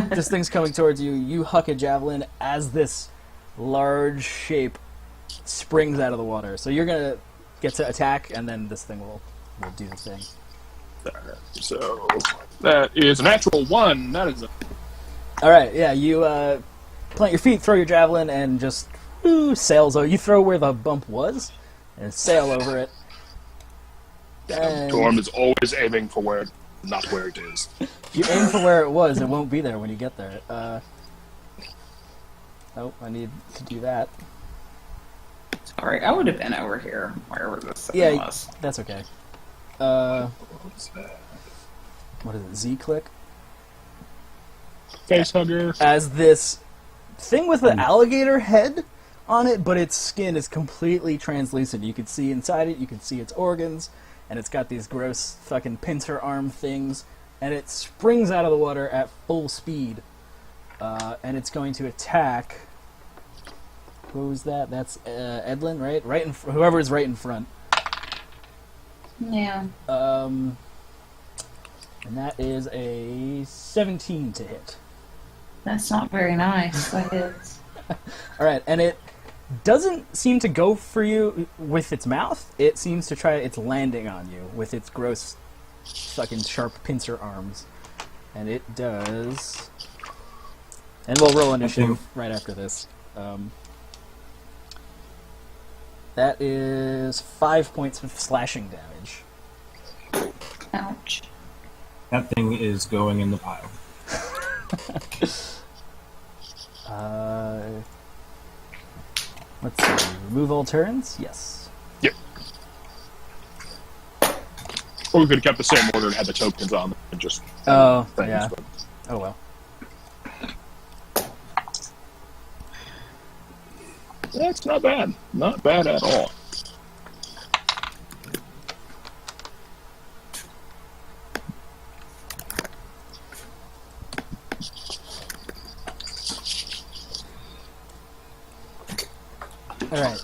This thing's coming towards you. You huck a javelin as this large shape springs out of the water. So you're going to get to attack, and then this thing will do the thing. So that is a natural 1. That is a... Alright, yeah, you plant your feet, throw your javelin, and just... sails over. You throw where the bump was and sail over it. And Torm is always aiming for not where it is. If you aim for where it was, it won't be there when you get there. I need to do that. Sorry, I would have been over here, wherever this thing was. That's okay. What is it? Z-click? Facehugger. As this thing with the alligator head on it, but its skin is completely translucent. You can see inside it, you can see its organs, and it's got these gross fucking pincer arm things, and it springs out of the water at full speed, and it's going to attack. Who was that? That's Edlynn, right? Whoever is right in front. Yeah. And that is a 17 to hit. That's not very nice. That is. Alright, and it doesn't seem to go for you with its mouth. It seems to try, it's landing on you with its gross fucking sharp pincer arms. And it does... And we'll roll initiative right after this. That is 5 points of slashing damage. Ouch. That thing is going in the pile. Let's see. Remove all turns? Yes. Yep. Or we could have kept the same order and had the tokens on and just... Oh, things, yeah. But... Oh, well. That's not bad. Not bad at all. Alright,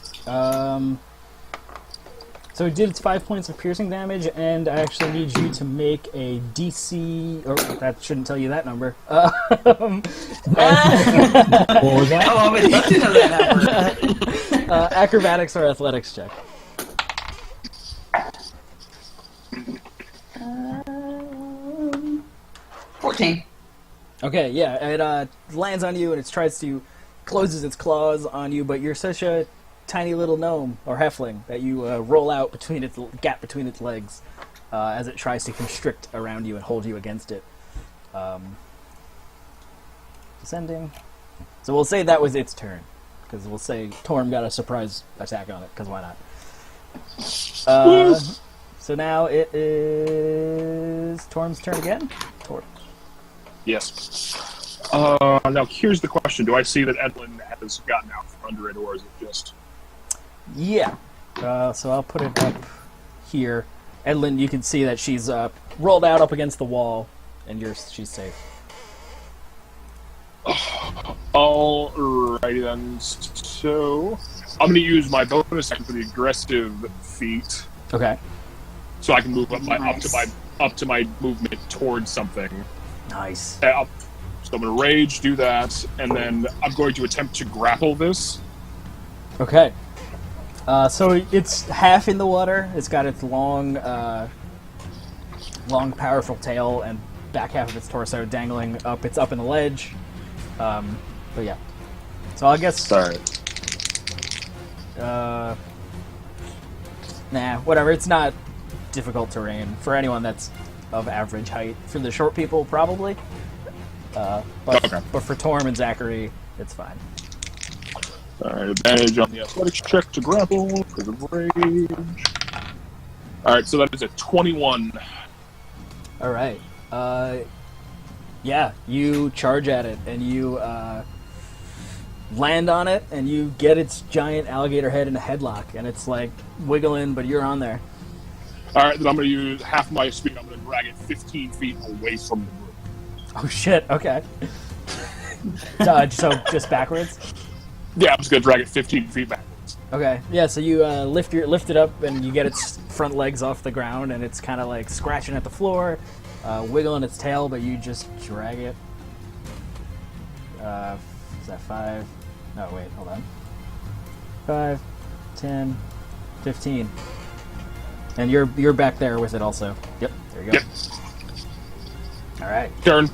so it did its 5 points of piercing damage, and I actually need you to make a DC... Oh, that shouldn't tell you that number. What was that? Oh, I'm addicted to that number. Acrobatics or athletics check. 14. Okay, yeah, it lands on you, and it tries to... closes its claws on you, but you're such a tiny little gnome or halfling that you roll out between its gap between its legs as it tries to constrict around you and hold you against it. Descending. So we'll say that was its turn, because we'll say Torm got a surprise attack on it, because why not? So now it is Torm's turn again. Torm. Yes. Now here's the question. Do I see that Edlynn has gotten out from under it, or is it just... Yeah. So I'll put it up here. Edlynn, you can see that she's rolled out up against the wall, and she's safe. Alrighty then. So I'm going to use my bonus action for the aggressive feat. Okay. So I can move up to my movement towards something. Nice. So I'm going to rage, do that, and then I'm going to attempt to grapple this. Okay. So it's half in the water. It's got its long, powerful tail and back half of its torso dangling up. It's up in the ledge. But yeah. So I guess... Sorry. Nah, whatever. It's not difficult terrain for anyone that's of average height. For the short people, probably. But for Torm and Zachary, it's fine. Alright, advantage on the athletics check to grapple because of rage. Alright, so that is a 21. Alright. Yeah, you charge at it, and you land on it, and you get its giant alligator head in a headlock, and it's like wiggling, but you're on there. Alright, then I'm going to use half my speed. I'm going to drag it 15 feet away from the group. Oh shit, okay. So just backwards? Yeah, I'm just going to drag it 15 feet backwards. Okay, yeah, so you lift it up, and you get its front legs off the ground, and it's kind of like scratching at the floor, wiggling its tail, but you just drag it. Is that 5? No, wait, hold on. 5, 10, 15. And you're back there with it also. Yep, there you go. Yep. Alright. Turn.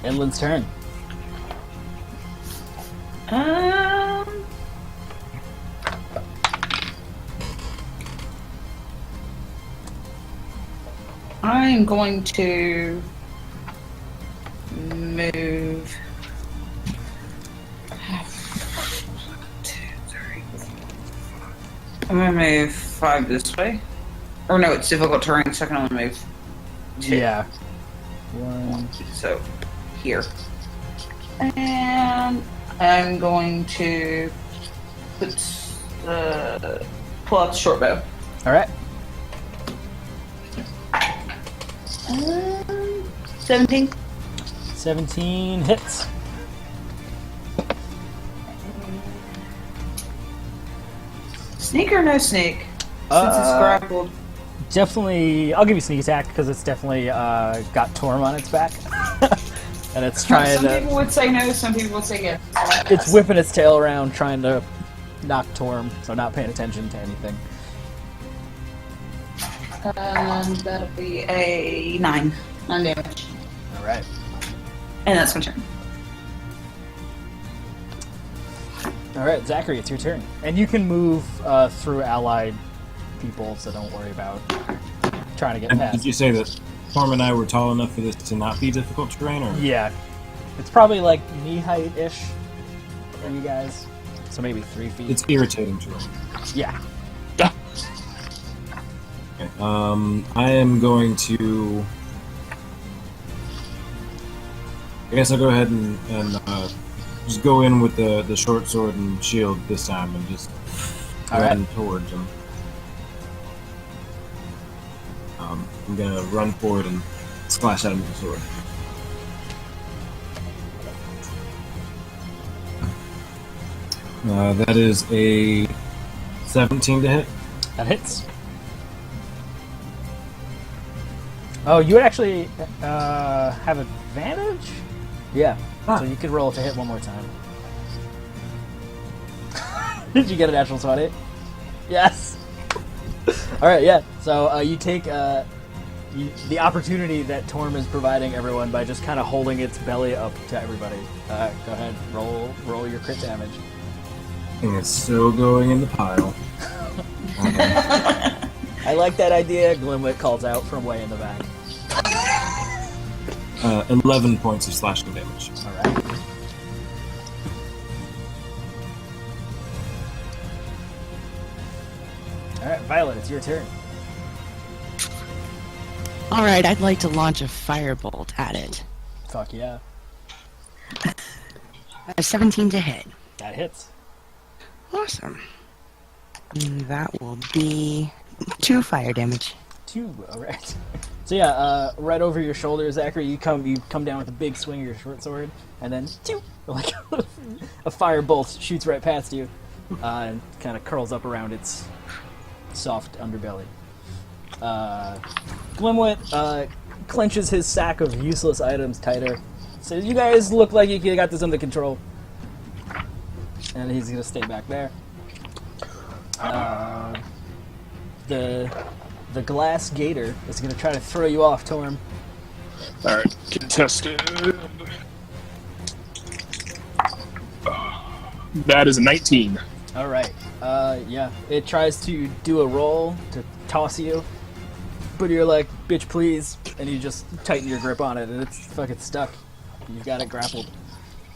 Edlynn's turn. I'm going to move 2, 3, 4. I'm gonna move 5 this way. Or no, it's difficult terrain, so I can only move 2. Yeah. 1. So, here. And I'm going to pull out the short bow. Alright. 17. 17 hits. Sneak or no sneak? Since it's grappled. Definitely, I'll give you sneak attack because it's definitely got Torm on its back. And it's trying Some to... people would say no, some people would say yes. It's whipping its tail around trying to knock Torm, so not paying attention to anything. That'll be a 9 damage. Alright. And that's my turn. Alright, Zachary, it's your turn. And you can move through allied people, so don't worry about trying to get And past. did you say that Torm and I were tall enough for this to not be difficult terrain? Or? Yeah. It's probably like knee height-ish for you guys. So maybe 3 feet. It's irritating terrain. Yeah. Okay. I am going to... I guess I'll go ahead and just go in with the short sword and shield this time and just run towards him. I'm gonna run forward and splash at him with the sword. That is a 17 to hit. That hits. Oh, you would actually have advantage? Yeah. So you could roll to hit one more time. Did you get a natural 20? Yes. Alright, yeah. So you take the opportunity that Torm is providing everyone by just kind of holding its belly up to everybody. Go ahead, roll your crit damage. And it's still going in the pile. I like that idea, Glimwit calls out from way in the back. 11 points of slashing damage. Alright. Alright, Violet, it's your turn. Alright, I'd like to launch a firebolt at it. Fuck yeah. 17 to hit. That hits. Awesome. And that will be 2 fire damage. 2, alright. So yeah, right over your shoulder, Zachary, you come down with a big swing of your short sword, and then like a fire bolt shoots right past you, and kind of curls up around its soft underbelly. Glimwit clenches his sack of useless items tighter. Says, "You guys look like you got this under control," and he's gonna stay back there. The glass gator is going to try to throw you off, Torm. Alright, contested. That is a 19. Alright, yeah. It tries to do a roll to toss you, but you're like, bitch, please, and you just tighten your grip on it, and it's fucking stuck. You've got it grappled.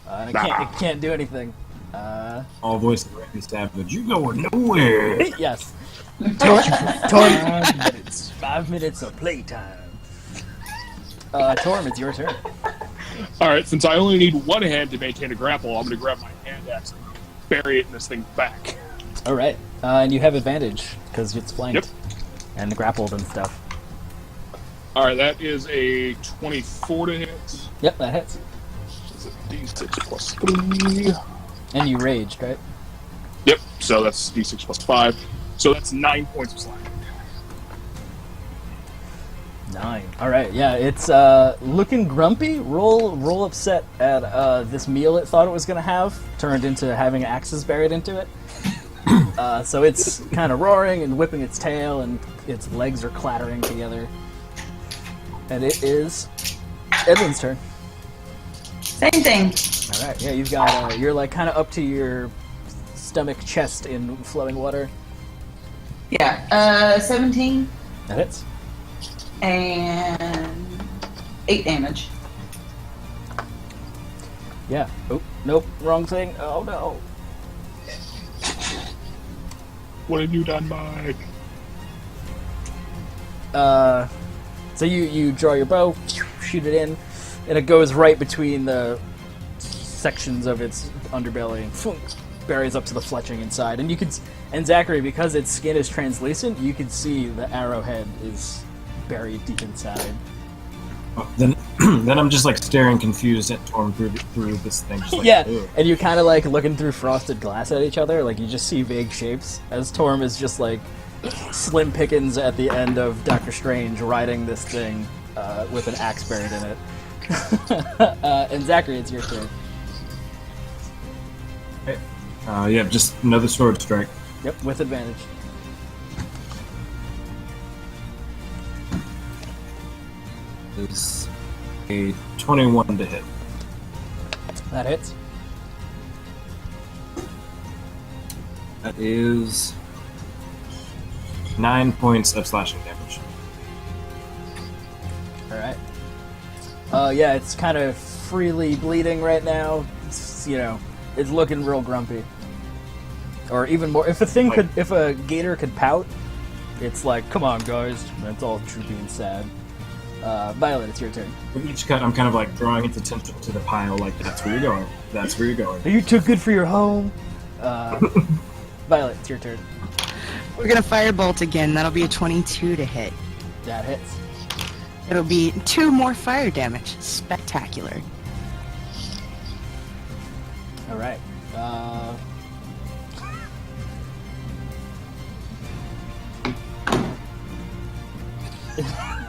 And it can't do anything. All voice of Randy Savage, you going nowhere! Yes. Torm, 5 minutes of playtime. Torm, it's your turn. Alright, since I only need one hand to maintain a grapple, I'm going to grab my hand axe and bury it in this thing's back. Alright, and you have advantage, because it's flanked. Yep. And grappled and stuff. Alright, that is a 24 to hit. Yep, that hits. Is it D6 plus 3? And you raged, right? Yep, so that's D6 plus 5. So that's 9 points of slashing. 9. Alright, yeah, it's looking grumpy. Roll upset at this meal it thought it was going to have, turned into having axes buried into it. So it's kind of roaring and whipping its tail, and its legs are clattering together. And it is Edlynn's turn. Same thing. Alright, yeah, you've got, you're like kind of up to your stomach, chest in flowing water. Yeah, 17. That hits. And 8 damage. Yeah. Oh, nope, wrong thing. Oh no. What have you done, Mike? So you draw your bow, shoot it in, and it goes right between the sections of its underbelly and buries up to the fletching inside. And you can, and Zachary, because its skin is translucent, you can see the arrowhead is buried deep inside. Then then I'm just like staring confused at Torm through this thing. Just like, Yeah, "Ew." and you kind of like looking through frosted glass at each other, like you just see vague shapes as Torm is just like Slim Pickens at the end of Doctor Strange riding this thing with an axe buried in it. And Zachary, it's your turn. Okay. Yeah, just another sword strike. Yep, with advantage. Is a 21 to hit. That hits. That is 9 points of slashing damage. Alright. Yeah, it's kind of freely bleeding right now. It's, you know, it's looking real grumpy. Or even more, if a gator could pout, it's like, come on guys, that's all droopy and sad. Violet, it's your turn. With each cut, I'm kind of like drawing its attention to the pile, like, that's where you're going. That's where you're going. Are you too good for your home? Violet, it's your turn. We're gonna firebolt again. That'll be a 22 to hit. That hits. It'll be 2 more fire damage. Spectacular. Alright.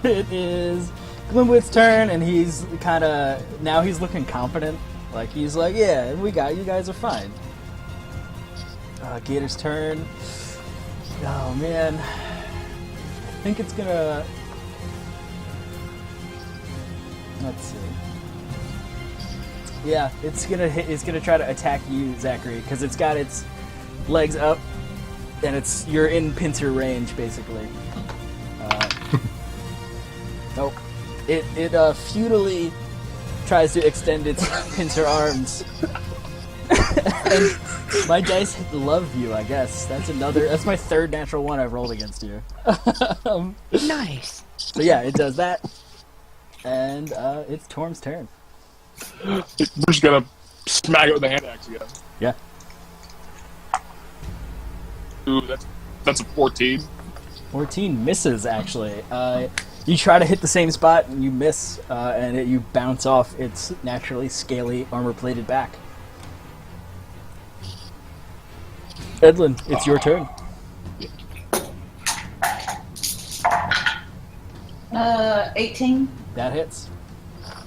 It is Glimwit's turn, and he's kind of, now he's looking confident. Like, he's like, yeah, we got you guys are fine. Gator's turn. Oh, man. I think it's gonna... Let's see. Yeah, it's gonna try to attack you, Zachary, because it's got its legs up, and you're in pincer range, basically. Nope. It futilely tries to extend its pincer arms. And my dice love you, I guess. That's my third natural one I've rolled against you. Nice. So yeah, it does that. And it's Torm's turn. We're just gonna smack it with the hand axe again. Yeah. Ooh, that's a 14. 14 misses, actually. You try to hit the same spot, and you miss, and you bounce off its naturally scaly, armor-plated back. Edlynn, it's your turn. 18 That hits.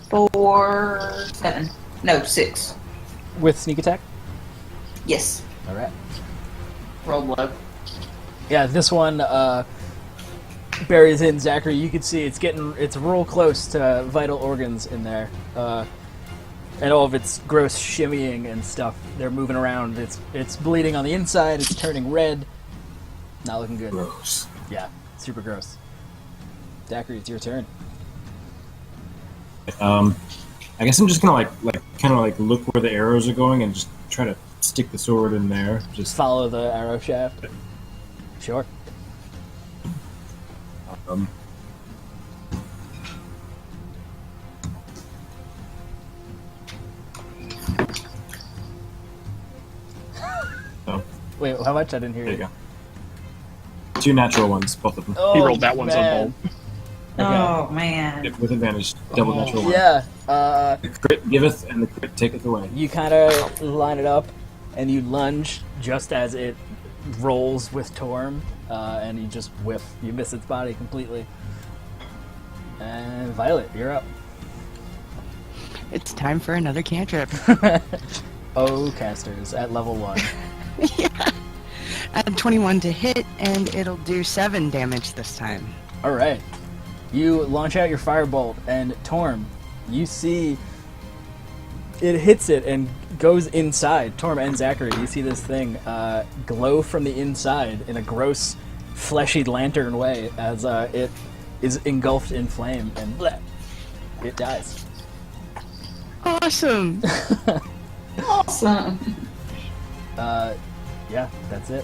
for 7. No, 6. With sneak attack? Yes. Alright. Roll low. Yeah, this one buries in Zachary. You can see it's real close to vital organs in there. And all of its gross shimmying and stuff. They're moving around. It's bleeding on the inside. It's turning red. Not looking good. Gross. Yeah, super gross. Zachary, it's your turn. I guess I'm just gonna kind of look where the arrows are going and just try to stick the sword in there. Just Follow the arrow shaft. Sure. Oh, Wait, how much? I didn't hear there you. you go. 2 natural ones, both of them. Oh, He rolled that one man. on Oh, man. Yep, with advantage, double natural one. Yeah. The crit giveth and the crit taketh away. You kind of line it up, and you lunge just as it rolls with Torm, and you just whiff. You miss its body completely. And Violet, you're up. It's time for another cantrip. Oh, casters at level 1. Yeah. Add 21 to hit, and it'll do 7 damage this time. All right. You launch out your firebolt, and Torm, you see it hits it and goes inside. Torm and Zachary, you see this thing glow from the inside in a gross, fleshy lantern way as it is engulfed in flame, and bleh, it dies. Awesome! Awesome. Yeah, that's it.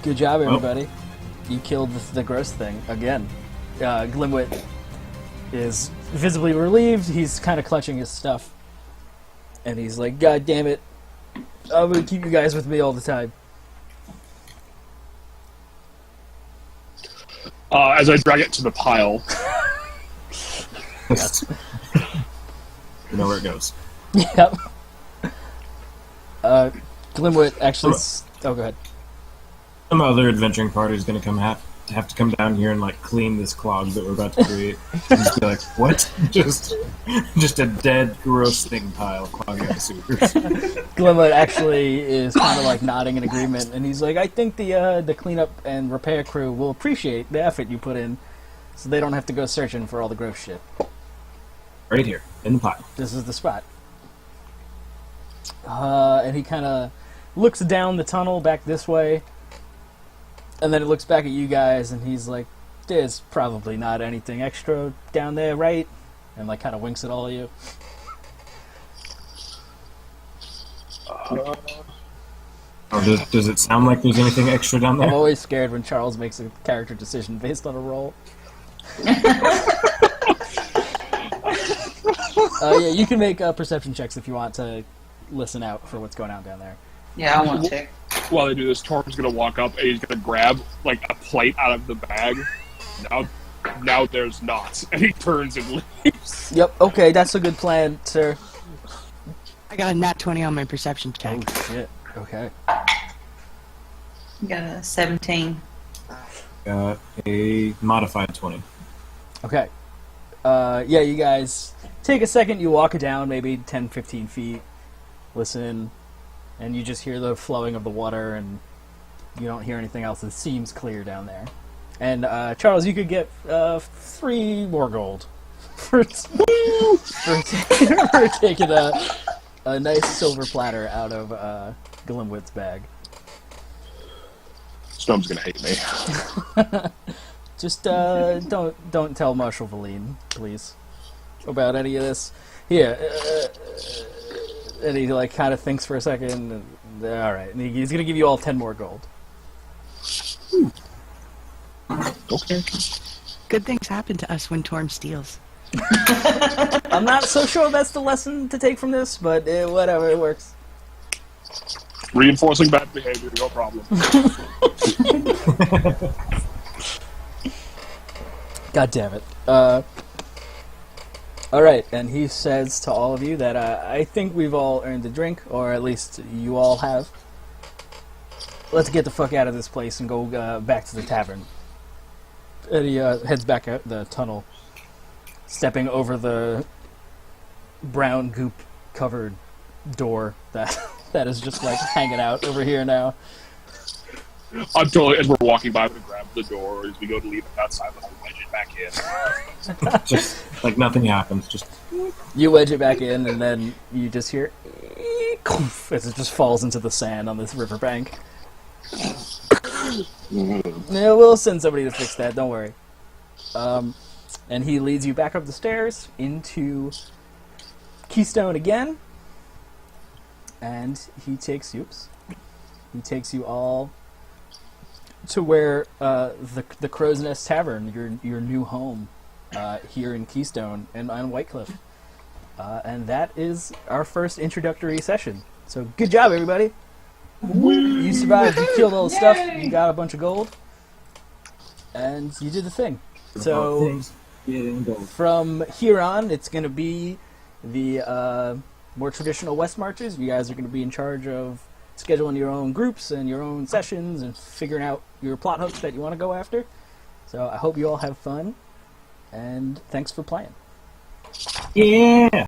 Good job, everybody. You killed the gross thing again. Glimwit is visibly relieved. He's kind of clutching his stuff. And he's like, God damn it. I'm going to keep you guys with me all the time. As I drag it to the pile, Yes. You know where it goes. Yep. Glimwit actually. Oh, go ahead. Some other adventuring party is going to have to come down here and like clean this clog that we're about to create. And just be like, what? Just a dead, gross thing pile clogging up the sewers. Glimwit actually is kind of like nodding in agreement, and he's like, I think the cleanup and repair crew will appreciate the effort you put in, so they don't have to go searching for all the gross shit. Right here, in the pile. This is the spot. And he kind of looks down the tunnel back this way, and then he looks back at you guys, and he's like, there's probably not anything extra down there, right? And like kind of winks at all of you. Does it sound like there's anything extra down there? I'm always scared when Charles makes a character decision based on a roll. Yeah, you can make perception checks if you want to listen out for what's going on down there. Yeah, I want to. While they do this, Torm's gonna walk up and he's gonna grab like a plate out of the bag. Now there's not, and he turns and leaves. Yep. Okay, that's a good plan, sir. I got a nat 20 on my perception check. Oh shit. Okay. Got a 17. Got a modified 20. Okay. Yeah, you guys take a second, you walk it down maybe 10, 15 feet, listen, and you just hear the flowing of the water, and you don't hear anything else. It seems clear down there. And, Charles, you could get 3 more gold for taking a nice silver platter out of Glimwit's bag. Snome's gonna hate me. Just don't tell Marshal Valine, please, about any of this. Here, and he like kind of thinks for a second. And, all right, and he's gonna give you all 10 more gold. Okay. Good things happen to us when Torm steals. I'm not so sure that's the lesson to take from this, but whatever, it works. Reinforcing bad behavior, no problem. God damn it. Alright, and he says to all of you that I think we've all earned a drink, or at least you all have. Let's get the fuck out of this place and go back to the tavern. And he heads back out the tunnel, stepping over the brown goop-covered door that is just like hanging out over here now. I'm totally, as we're walking by, I'm gonna grab the door as we go to leave it outside, but I'll wedge it back in. Just like nothing happens. Just you wedge it back in, and then you just hear as it just falls into the sand on this riverbank. Yeah, we'll send somebody to fix that. Don't worry. And he leads you back up the stairs into Keystone again, and he takes you all to where the Crow's Nest Tavern, your new home, here in Keystone and on Whitecliff. And that is our first introductory session. So good job, everybody. You survived. You killed all the stuff. You got a bunch of gold, and you did the thing. So from here on, it's going to be the more traditional West Marches. You guys are going to be in charge of scheduling your own groups and your own sessions and figuring out your plot hooks that you want to go after. So I hope you all have fun, and thanks for playing. yeah.